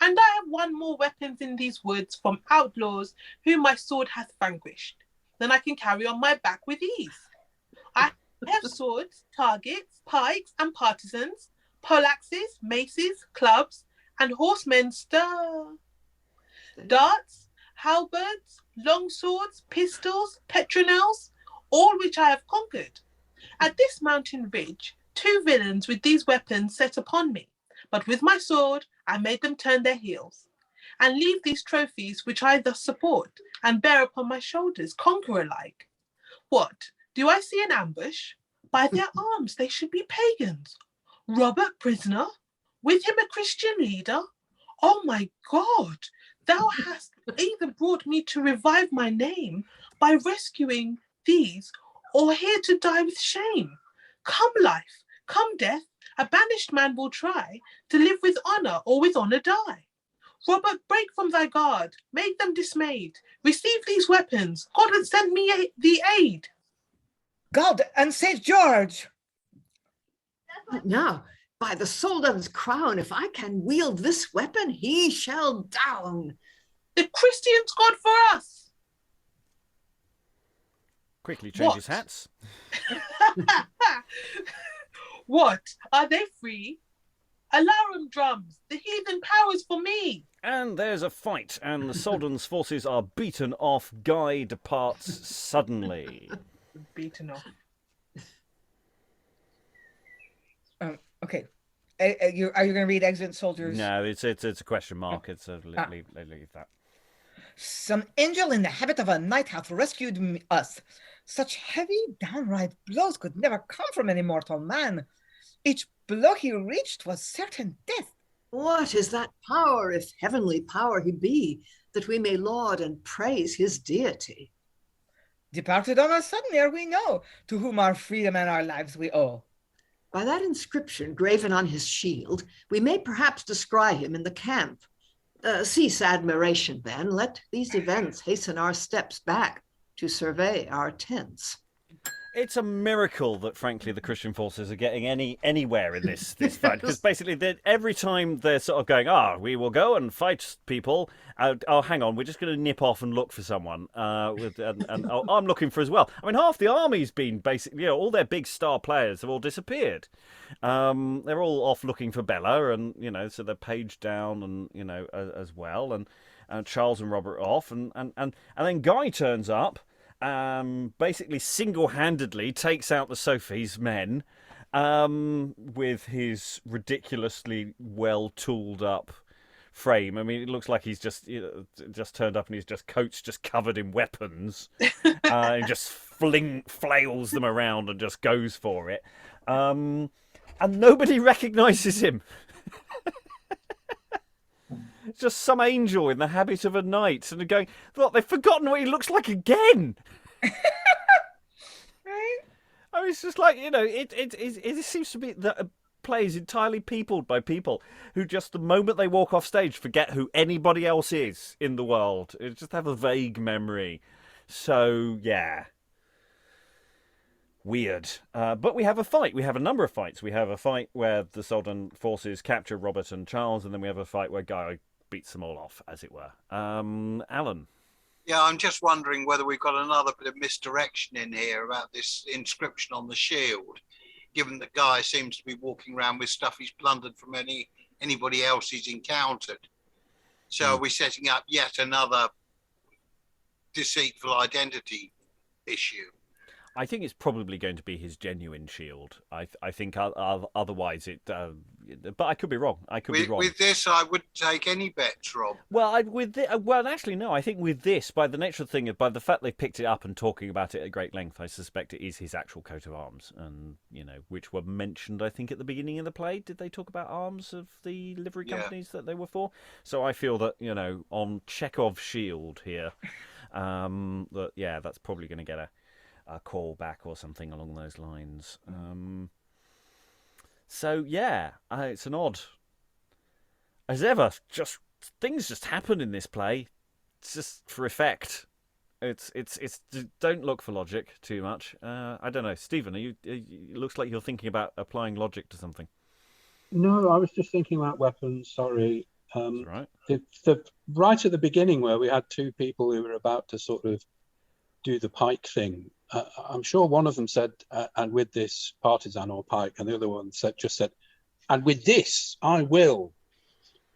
and I have won more weapons in these woods from outlaws whom my sword hath vanquished than I can carry on my back with ease. I have swords, targets, pikes, and partisans, poleaxes, maces, clubs, and horsemen darts, halberds, long swords, pistols, petronels, all which I have conquered. At this mountain ridge, 2 villains with these weapons set upon me, but with my sword I made them turn their heels, and leave these trophies which I thus support, and bear upon my shoulders, conqueror-like. What, do I see an ambush? By their arms they should be pagans. Robert prisoner, with him a Christian leader? Oh my God, thou hast either brought me to revive my name by rescuing these, or here to die with shame. Come life, come death, a banished man will try to live with honour or with honour die. Robert, break from thy guard, make them dismayed. Receive these weapons, God hath sent me the aid. God and St. George! Now, by the Soldan's crown, if I can wield this weapon, he shall down. The Christians God for us. Quickly changes hats. What, are they free? Alarum drums, the heathen powers for me. And there's a fight, and the Soldan's forces are beaten off. Guy departs suddenly. Beaten off. Okay. Are you going to read Exit Soldiers? No, it's a question mark. It's leave that. Some angel in the habit of a knight hath rescued us. Such heavy, downright blows could never come from any mortal man. Each blow he reached was certain death. What is that power, if heavenly power he be, that we may laud and praise his deity? Departed on us sudden ere we know, to whom our freedom and our lives we owe. By that inscription graven on his shield, we may perhaps descry him in the camp. Cease admiration, then. Let these events hasten our steps back to survey our tents. It's a miracle that, frankly, the Christian forces are getting anywhere in this fight. Because basically, every time they're sort of going, we will go and fight people. Hang on, we're just going to nip off and look for someone. I'm looking for as well. I mean, half the army's been basically, all their big star players have all disappeared. They're all off looking for Bella, and so they're paged down, and as well. And Charles and Robert are off, and then Guy turns up. Basically single-handedly takes out the Sophy's men with his ridiculously well-tooled up frame. I mean, it looks like he's just turned up and his coat's just covered in weapons. He just flails them around and just goes for it. And nobody recognises him. It's just some angel in the habit of a knight, and they're going, look, they've forgotten what he looks like again. Right? I mean, it's just like, it seems to be that a play is entirely peopled by people who just the moment they walk off stage forget who anybody else is in the world. They just have a vague memory. So, yeah. Weird. But we have a fight. We have a number of fights. We have a fight where the Soldan forces capture Robert and Charles, and then we have a fight where Guy beats them all off, as it were. Alan? Yeah, I'm just wondering whether we've got another bit of misdirection in here about this inscription on the shield, given that Guy seems to be walking around with stuff he's plundered from anybody else he's encountered. So are we setting up yet another deceitful identity issue? I think it's probably going to be his genuine shield. I think otherwise it... but I could be wrong. With this, I wouldn't take any bets, Rob. Well, actually, no. I think with this, by the nature of the thing, by the fact they picked it up and talking about it at great length, I suspect it is his actual coat of arms, and which were mentioned, I think, at the beginning of the play. Did they talk about arms of the livery companies that they were for? So I feel that on Chekhov's shield here, that's probably going to get a call back or something along those lines. It's an odd, as ever, just things just happen in this play. It's just for effect. It's don't look for logic too much. I don't know, Stephen. It looks like you're thinking about applying logic to something. No, I was just thinking about weapons. Sorry. That's right. Right at the beginning, where we had two people who were about to sort of do the pike thing. I'm sure one of them said, "And with this partisan or pike," and the other one just said, "And with this, I will."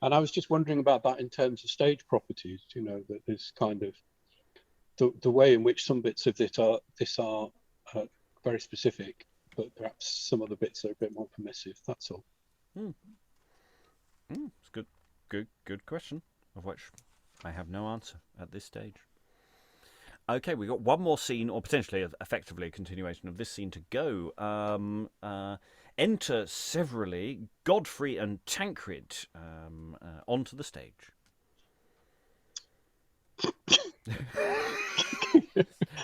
And I was just wondering about that in terms of stage properties. You know, that this kind of the way in which some bits of this are very specific, but perhaps some other bits are a bit more permissive. That's all. It's good question, of which I have no answer at this stage. Okay, we've got one more scene, or potentially effectively a continuation of this scene to go. Enter severally Godfrey and Tancred onto the stage.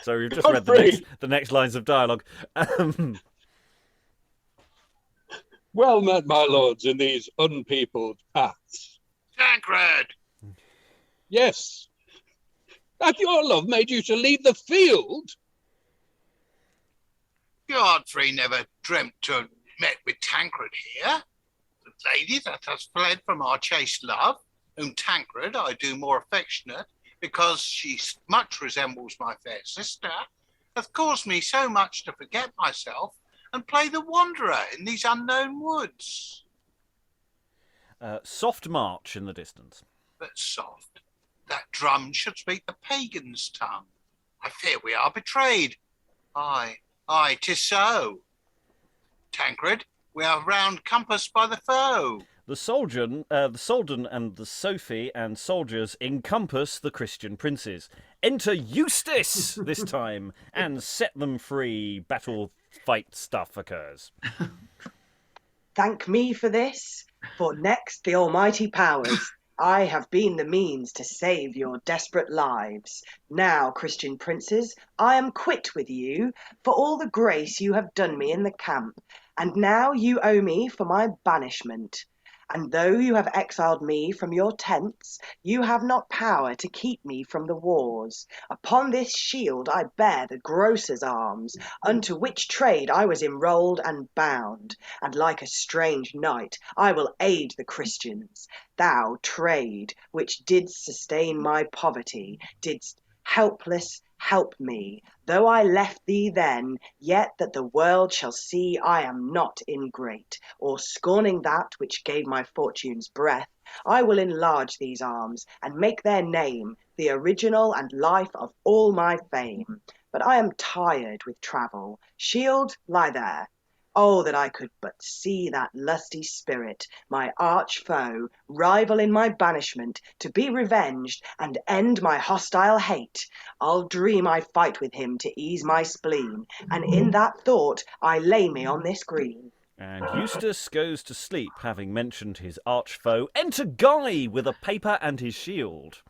So we've just read the next lines of dialogue. Well met, my lords, in these unpeopled paths. Tancred! Yes. Hath your love made you to leave the field? Godfrey never dreamt to have met with Tancred here. The lady that has fled from our chaste love, whom Tancred I do more affectionate, because she much resembles my fair sister, hath caused me so much to forget myself and play the wanderer in these unknown woods. Soft march in the distance. But soft. That drum should speak the pagan's tongue. I fear we are betrayed. Aye, 'tis so. Tancred, we are round compassed by the foe. The Soldan and the Sophy and soldiers encompass the Christian princes. Enter Eustace this time and set them free. Battle fight stuff occurs. Thank me for this, for next the almighty powers. I have been the means to save your desperate lives. Now, Christian princes, I am quit with you for all the grace you have done me in the camp, and now you owe me for my banishment. And though you have exiled me from your tents, you have not power to keep me from the wars. Upon this shield I bear the grocer's arms, unto which trade I was enrolled and bound. And like a strange knight, I will aid the Christians. Thou, trade, which didst sustain my poverty, didst helpless help me. Though I left thee then, yet that the world shall see I am not ingrate, or scorning that which gave my fortunes breath, I will enlarge these arms, and make their name the original and life of all my fame. But I am tired with travel. Shield, lie there. Oh, that I could but see that lusty spirit, my arch foe, rival in my banishment, to be revenged and end my hostile hate. I'll dream I fight with him to ease my spleen, and in that thought I lay me on this green. And Eustace goes to sleep, having mentioned his arch foe. Enter Guy with a paper and his shield.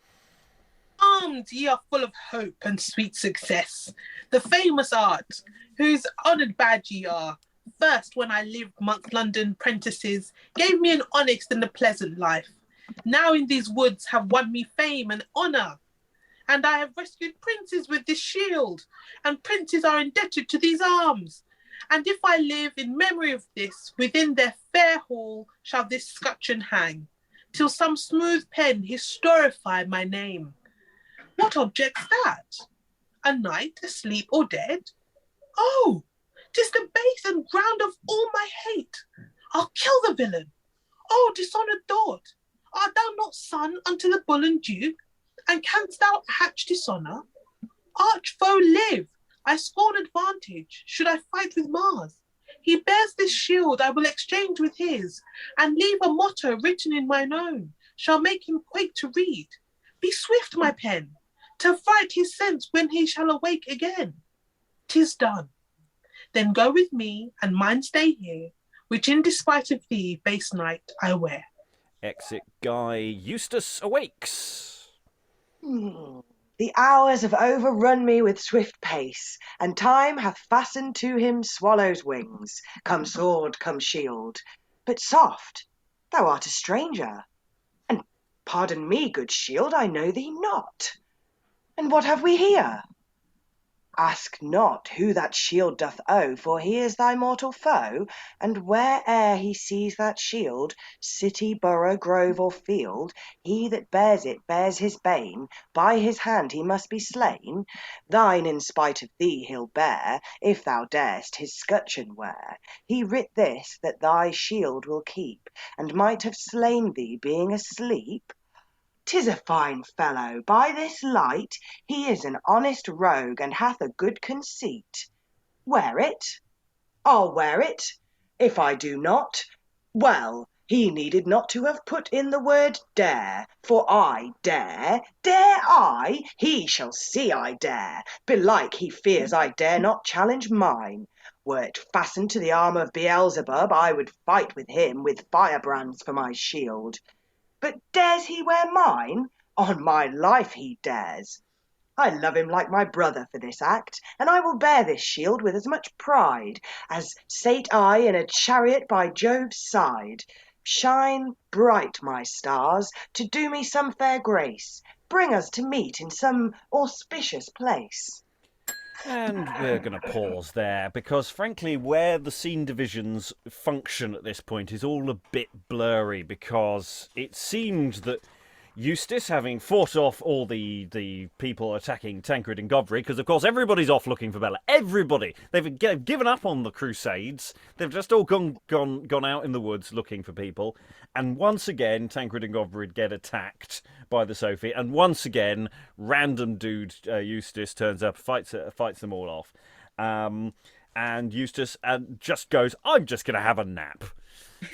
Armed, ye are full of hope and sweet success. The famous art, whose honoured badge ye are, first when I lived amongst London prentices, gave me an honest and a pleasant life. Now in these woods have won me fame and honour. And I have rescued princes with this shield, and princes are indebted to these arms. And if I live in memory of this, within their fair hall shall this scutcheon hang, till some smooth pen historify my name. What object's that? A knight asleep or dead? Oh! 'Tis the base and ground of all my hate. I'll kill the villain. Oh, dishonoured thought! Art thou not son unto the bull and duke? And canst thou hatch dishonour? Arch foe, live! I scorn advantage. Should I fight with Mars? He bears this shield I will exchange with his, and leave a motto written in mine own, shall make him quake to read. Be swift, my pen, to fright his sense when he shall awake again. 'Tis done. Then go with me, and mine stay here, which in despite of thee, base knight, I wear. Exit Guy. Eustace awakes. The hours have overrun me with swift pace, and time hath fastened to him swallow's wings. Come sword, come shield. But soft, thou art a stranger. And pardon me, good shield, I know thee not. And what have we here? Ask not who that shield doth owe, for he is thy mortal foe, and where'er he sees that shield, city, borough, grove, or field, he that bears it bears his bane, by his hand he must be slain. Thine in spite of thee he'll bear, if thou darest his scutcheon wear. He writ this, that thy shield will keep, and might have slain thee being asleep. 'Tis a fine fellow, by this light, he is an honest rogue, and hath a good conceit. Wear it? I'll wear it. If I do not, well, he needed not to have put in the word dare, for I dare I? He shall see I dare. Belike he fears I dare not challenge mine. Were it fastened to the arm of Beelzebub, I would fight with him with firebrands for my shield. But dares he wear mine? On my life he dares. I love him like my brother for this act, and I will bear this shield with as much pride as sate I in a chariot by Jove's side. Shine bright, my stars, to do me some fair grace. Bring us to meet in some auspicious place. And we're going to pause there because, frankly, where the scene divisions function at this point is all a bit blurry because it seemed that Eustace, having fought off all the people attacking Tancred and Godfrey, because, of course, everybody's off looking for Bella. Everybody! They've given up on the Crusades. They've just all gone out in the woods looking for people. And once again, Tancred and Godfrey get attacked by the Sophy. And once again, random dude Eustace turns up, fights them all off. And Eustace just goes, I'm just going to have a nap.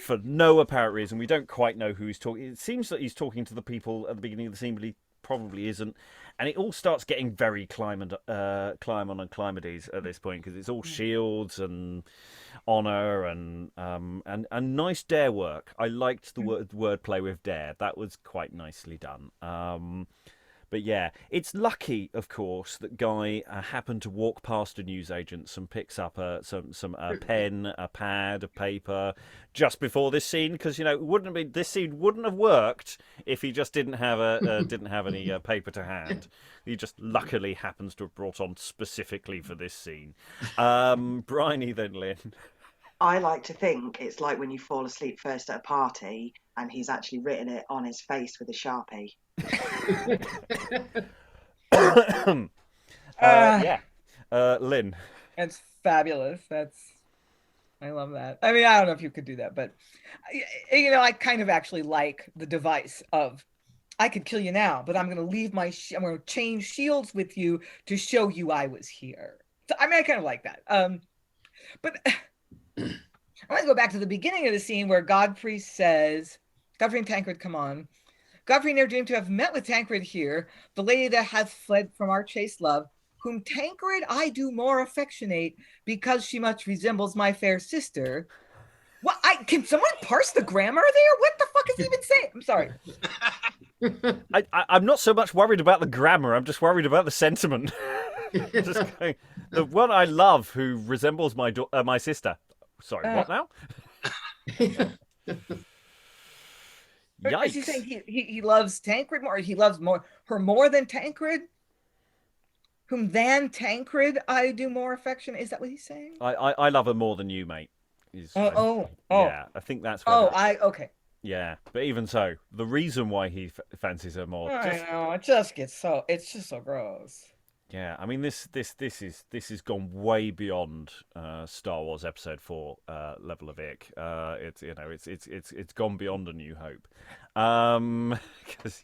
For no apparent reason. We don't quite know who he's talking. It seems that he's talking to the people at the beginning of the scene, but he probably isn't. And it all starts getting very Climon and Climades at this point, because it's all shields and honour and nice dare work. I liked the wordplay with dare. That was quite nicely done. But yeah, it's lucky, of course, that Guy happened to walk past a newsagent's and picks up a pen, a pad, a paper just before this scene, because this scene wouldn't have worked if he just didn't have any paper to hand. He just luckily happens to have brought on specifically for this scene. Briony, then Lynn. I like to think it's like when you fall asleep first at a party and he's actually written it on his face with a Sharpie. Lynn. That's fabulous. I love that. I mean, I don't know if you could do that, but I kind of actually like the device of I could kill you now, but I'm going to leave I'm going to change shields with you to show you I was here. So, I mean, I kind of like that. But I want to go back to the beginning of the scene where Godfrey and Tancred come on. Godfrey never dreamed to have met with Tancred here, the lady that hath fled from our chaste love, whom Tancred I do more affectionate, because she much resembles my fair sister. What? Can someone parse the grammar there? What the fuck is he even saying? I'm sorry. I'm not so much worried about the grammar. I'm just worried about the sentiment. The one I love who resembles my sister. Sorry, what now? Yikes. Is he saying he loves Tancred more? Or he loves her more than Tancred? Whom than Tancred I do more affection? Is that what he's saying? I love her more than you, mate. Yeah, I think that's what okay. Yeah, but even so, the reason why he fancies her more. I know, it's just so gross. Yeah, I mean this has gone way beyond Star Wars Episode 4 level of ick. It's gone beyond A New Hope, because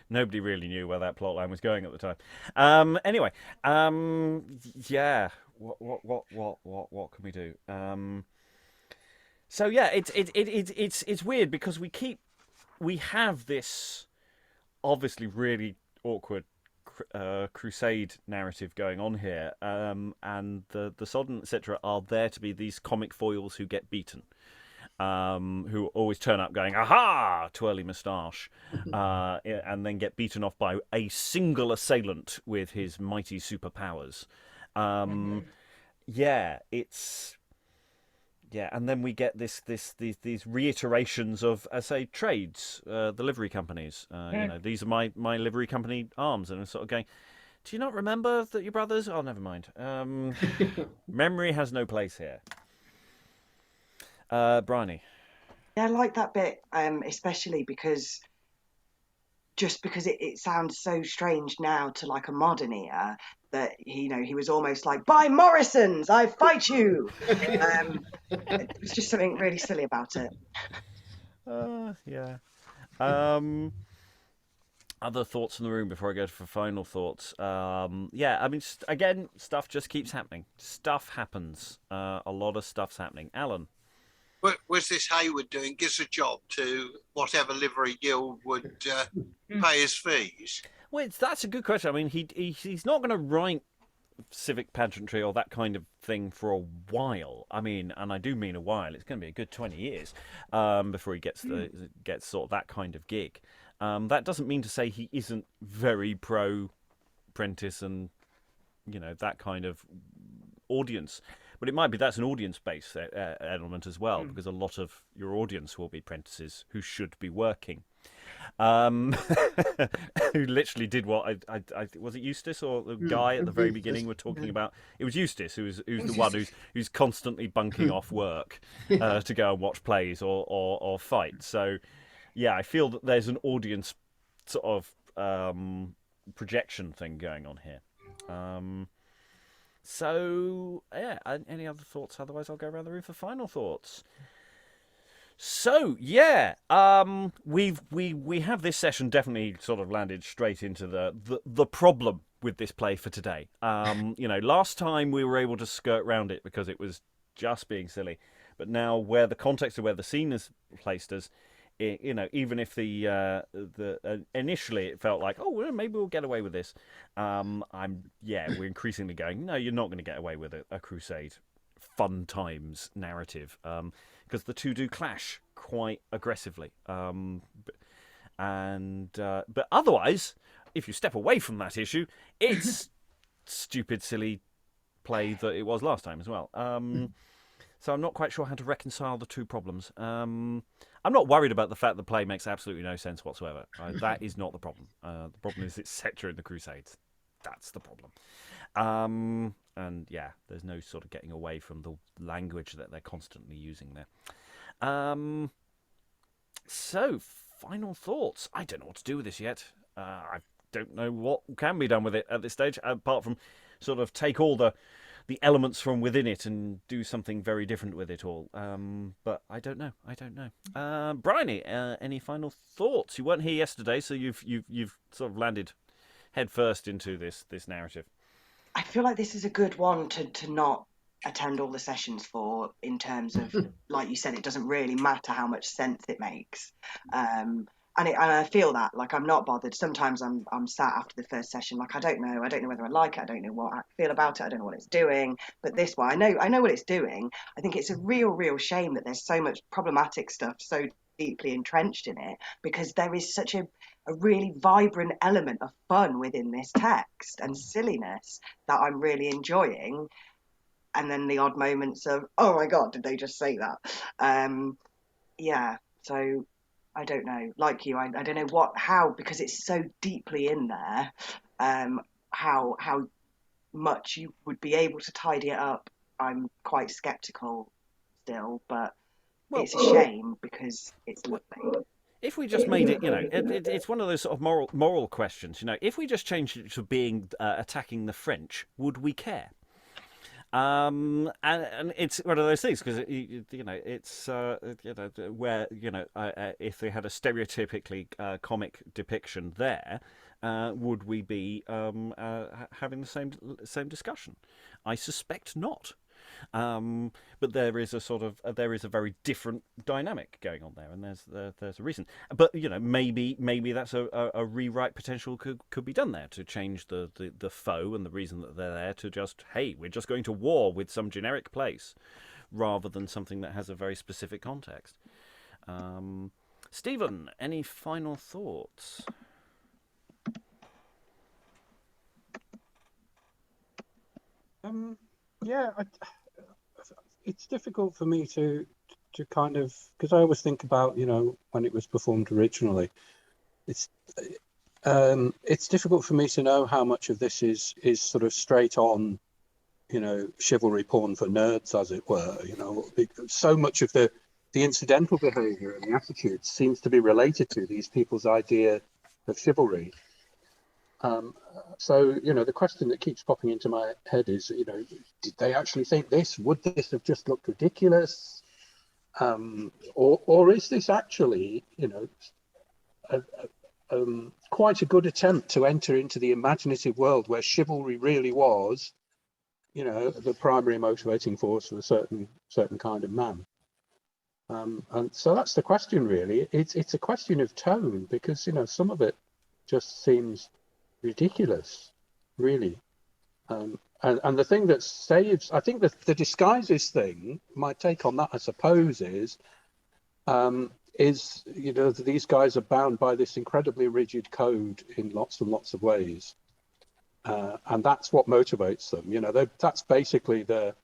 nobody really knew where that plotline was going at the time. Anyway, yeah, what can we do? So yeah, it's weird because we have this obviously really awkward crusade narrative going on here, and the Soldan, etc., are there to be these comic foils who get beaten, who always turn up going aha, twirly moustache, and then get beaten off by a single assailant with his mighty superpowers. And then we get these reiterations of, say, trades, the livery companies. These are my livery company arms, and I'm sort of going, Do you not remember that your brothers? Oh, never mind. Memory has no place here. Briony. Yeah, I like that bit, especially because it sounds so strange now to like a modern ear that he was almost like, by Morrison's, I fight you. It was just something really silly about it. Yeah. Other thoughts in the room before I go for final thoughts? Yeah, I mean, again, stuff just keeps happening. Stuff happens. A lot of stuff's happening. Alan. What was this Heywood doing? Gives a job to whatever livery guild would pay his fees. Well, that's a good question. I mean, he's not going to write civic pageantry or that kind of thing for a while. I mean, and I do mean a while. It's going to be a good 20 years before he gets sort of that kind of gig. That doesn't mean to say he isn't very pro Prentice and that kind of audience. But it might be that's an audience-based element as well, because a lot of your audience will be apprentices who should be working. Who literally did what I was it Eustace or the guy at the very beginning we're talking about? It was Eustace who's the one who's constantly bunking off work to go and watch plays or fight. So yeah, I feel that there's an audience sort of projection thing going on here. So yeah, any other thoughts? Otherwise, I'll go around the room for final thoughts. So yeah, we have this session definitely sort of landed straight into the problem with this play for today. Last time we were able to skirt around it because it was just being silly, but now where the context of where the scene has placed us, even if the initially it felt like, oh, well, maybe we'll get away with this. We're increasingly going, no, you're not going to get away with a crusade fun times narrative, because the two do clash quite aggressively. But otherwise, if you step away from that issue, it's stupid, silly play that it was last time as well. So I'm not quite sure how to reconcile the two problems. I'm not worried about the fact the play makes absolutely no sense whatsoever. That is not the problem. The problem is it's set during the Crusades. That's the problem. And yeah, there's no sort of getting away from the language that they're constantly using there. So, final thoughts. I don't know what to do with this yet. I don't know what can be done with it at this stage, apart from sort of take all the elements from within it and do something very different with it all. But I don't know. Briony, any final thoughts? You weren't here yesterday, so you've sort of landed head first into this narrative. I feel like this is a good one to not attend all the sessions for, in terms of, like you said, it doesn't really matter how much sense it makes. And I feel that, like, I'm not bothered. Sometimes I'm sat after the first session, like, I don't know whether I like it, I don't know what I feel about it, I don't know what it's doing. But this one, I know what it's doing. I think it's a real shame that there's so much problematic stuff so deeply entrenched in it, because there is such a really vibrant element of fun within this text and silliness that I'm really enjoying. And then the odd moments of, oh my God, did they just say that? So I don't know, like you, I don't know how, because it's so deeply in there, how much you would be able to tidy it up. I'm quite sceptical still, but it's a shame because it's lovely. If we just made it, it's one of those sort of moral questions. If we just changed it to being attacking the French, would we care? And it's one of those things, because it's where if they had a stereotypically comic depiction there, would we be having the same discussion? I suspect not. But there is a very different dynamic going on there, and there's a reason. But maybe that's a rewrite potential could be done there to change the foe and the reason that they're there to just, hey, we're just going to war with some generic place, rather than something that has a very specific context. Stephen, any final thoughts? Yeah, it's difficult for me to kind of, because I always think about when it was performed originally, It's difficult for me to know how much of this is sort of straight on, chivalry porn for nerds, as it were. So much of the incidental behaviour and the attitudes seems to be related to these people's idea of chivalry. So, the question that keeps popping into my head is, did they actually think this? Would this have just looked ridiculous? Or is this actually, quite a good attempt to enter into the imaginative world where chivalry really was, the primary motivating force of a certain kind of man? And so that's the question, really. It's a question of tone, because some of it just seems ridiculous, really. And the thing that saves, I think, the disguises thing, my take on that, I suppose, is that these guys are bound by this incredibly rigid code in lots and lots of ways, and that's what motivates them. That's basically their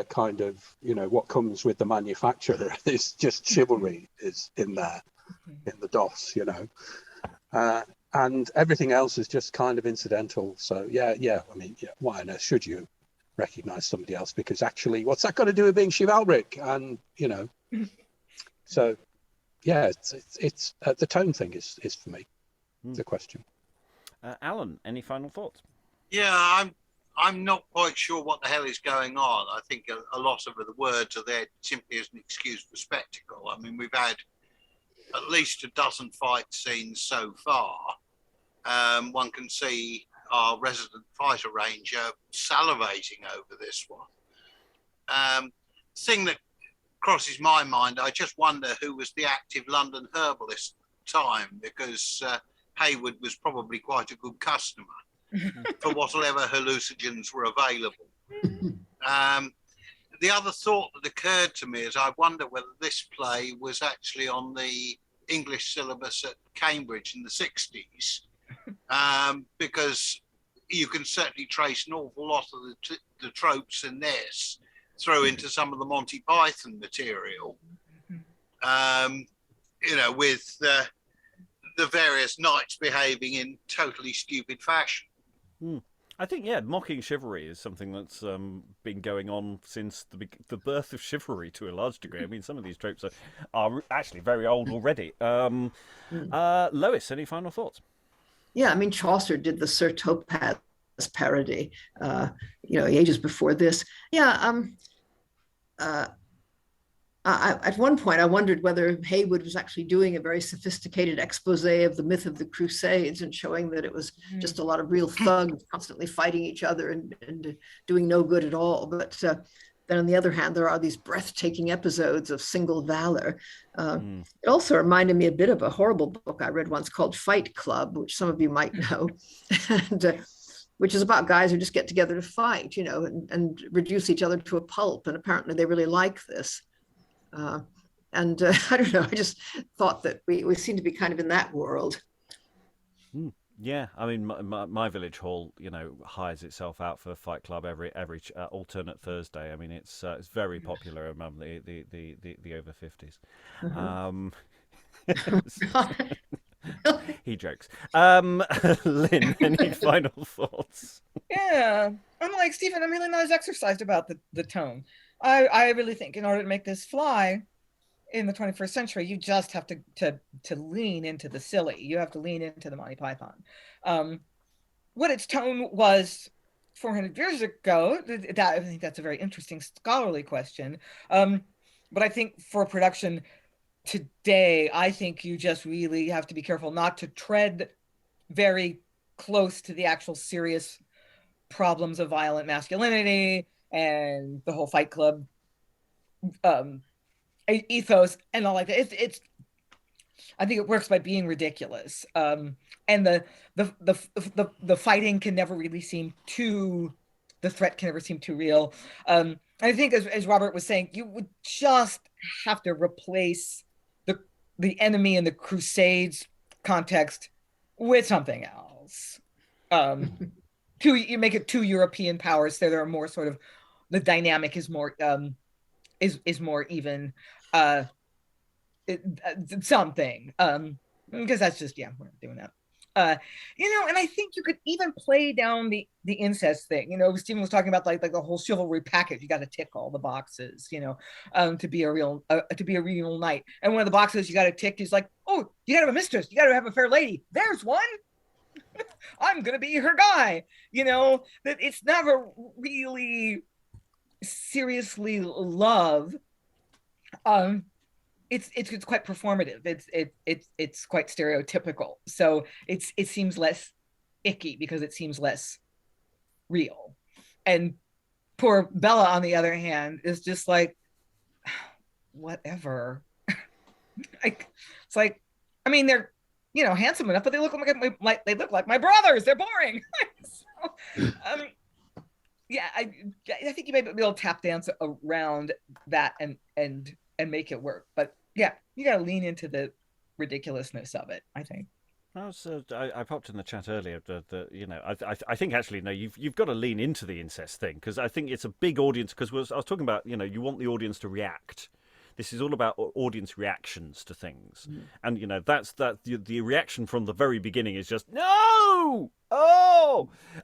kind of, what comes with the manufacturer is just chivalry is in there, in the DOS, and everything else is just kind of incidental. So why on earth should you recognize somebody else? Because actually, what's that got to do with being chivalric? And so it's the tone thing is for me the question. Alan, any final thoughts? Yeah, I'm not quite sure what the hell is going on. I think a lot of the words are there simply as an excuse for spectacle. I mean, we've had at least a dozen fight scenes so far. One can see our resident fighter ranger salivating over this one. Thing that crosses my mind, I just wonder who was the active London herbalist at the time, because Heywood was probably quite a good customer for whatever hallucinogens were available. The other thought that occurred to me is I wonder whether this play was actually on the English syllabus at Cambridge in the 60s, because you can certainly trace an awful lot of the tropes in this through into some of the Monty Python material, with the various knights behaving in totally stupid fashion. I think, mocking chivalry is something that's been going on since the birth of chivalry to a large degree. I mean, some of these tropes are actually very old already. Lois, any final thoughts? Yeah, I mean, Chaucer did the Sir Topaz parody, ages before this. At one point, I wondered whether Heywood was actually doing a very sophisticated expose of the myth of the Crusades and showing that it was just a lot of real thugs constantly fighting each other and doing no good at all. But then on the other hand, there are these breathtaking episodes of single valor. It also reminded me a bit of a horrible book I read once called Fight Club, which some of you might know, and which is about guys who just get together to fight, and reduce each other to a pulp. And apparently they really like this. I don't know, I just thought that we seem to be kind of in that world. Yeah, I mean, my village hall, hires itself out for Fight Club every alternate Thursday. I mean, it's very popular among the over 50s. He jokes. Lynn, any final thoughts? Yeah, I'm like Stephen. I'm really not as exercised about the tone. I really think in order to make this fly in the 21st century, you just have to lean into the silly. You have to lean into the Monty Python. What its tone was 400 years ago, I think that's a very interesting scholarly question. But I think for production today, I think you just really have to be careful not to tread very close to the actual serious problems of violent masculinity and the whole Fight Club ethos and all like that. It's I think it works by being ridiculous, and the fighting can never really seem too, the threat can never seem too real. I think as Robert was saying, you would just have to replace the enemy in the Crusades context with something else. You make it two European powers, so there are more sort of, the dynamic is more is more even, something, because that's just, we're not doing that. And I think you could even play down the incest thing. Stephen was talking about like the whole chivalry package. You got to tick all the boxes, to be a real knight. And one of the boxes you got to tick is like, oh, you got to have a mistress, you got to have a fair lady. There's one. I'm gonna be her guy. That it's never really seriously love. It's quite performative. It's quite stereotypical. So it seems less icky because it seems less real. And poor Bella, on the other hand, is just like, whatever. It's like, I mean, they're handsome enough, but they look like my brothers. They're boring. Yeah, I think you may be able to tap dance around that and make it work. But yeah, you got to lean into the ridiculousness of it, I think. I popped in the chat earlier that I think actually no, you've got to lean into the incest thing, because I think it's a big audience. Because I was talking about you want the audience to react. This is all about audience reactions to things, and that's the reaction from the very beginning is just no,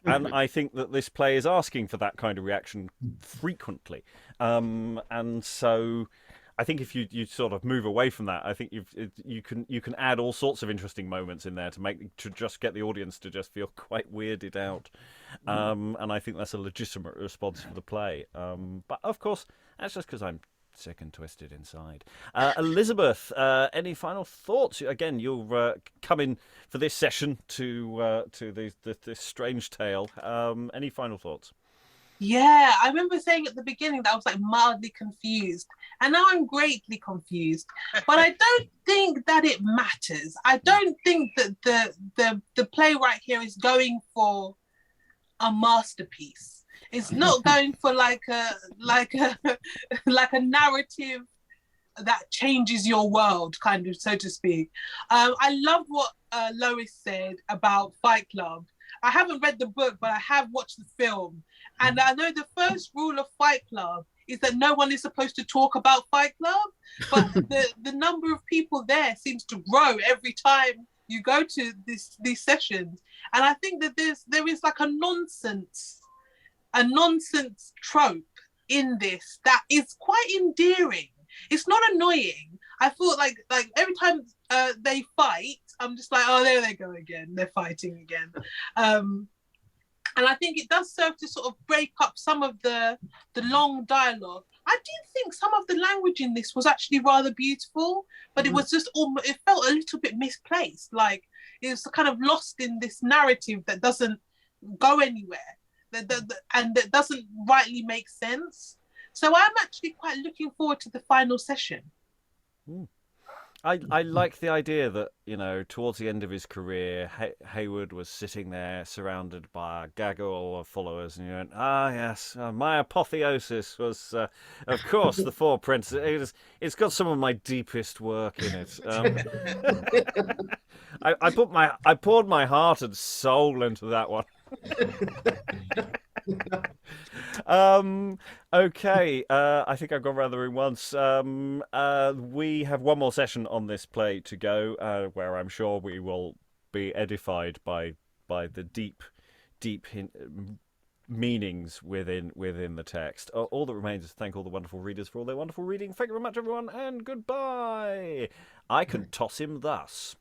and I think that this play is asking for that kind of reaction frequently, and so I think if you sort of move away from that, I think you can add all sorts of interesting moments in there to just get the audience to just feel quite weirded out, and I think that's a legitimate response for the play. But of course, that's just because I'm sick and twisted inside. Elizabeth, any final thoughts? Again, you're coming for this session to this strange tale. Any final thoughts? Yeah, I remember saying at the beginning that I was like mildly confused, and now I'm greatly confused. But I don't think that it matters. I don't think that the playwright here is going for a masterpiece. It's not going for like a narrative that changes your world, kind of, so to speak. I love what Lois said about Fight Club. I haven't read the book, but I have watched the film. And I know the first rule of Fight Club is that no one is supposed to talk about Fight Club, but the number of people there seems to grow every time you go to these sessions. And I think that there is like a nonsense trope in this that is quite endearing. It's not annoying. I feel like every time they fight, I'm just like, oh, there they go again. They're fighting again. And I think it does serve to sort of break up some of the long dialogue. I did think some of the language in this was actually rather beautiful, but it was just it felt a little bit misplaced. Like it was kind of lost in this narrative that doesn't go anywhere. And that doesn't rightly make sense. So I'm actually quite looking forward to the final session. I like the idea that, towards the end of his career, Heywood was sitting there surrounded by a gaggle of followers, and you went, yes, my apotheosis was, of course, the Four Prentices. It's got some of my deepest work in it. I poured my heart and soul into that one. Okay, I think I've gone around the room once. We have one more session on this play to go, where I'm sure we will be edified by the deep meanings within the text. All that remains is to thank all the wonderful readers for all their wonderful reading. Thank you very much, everyone, and goodbye. I can toss him thus.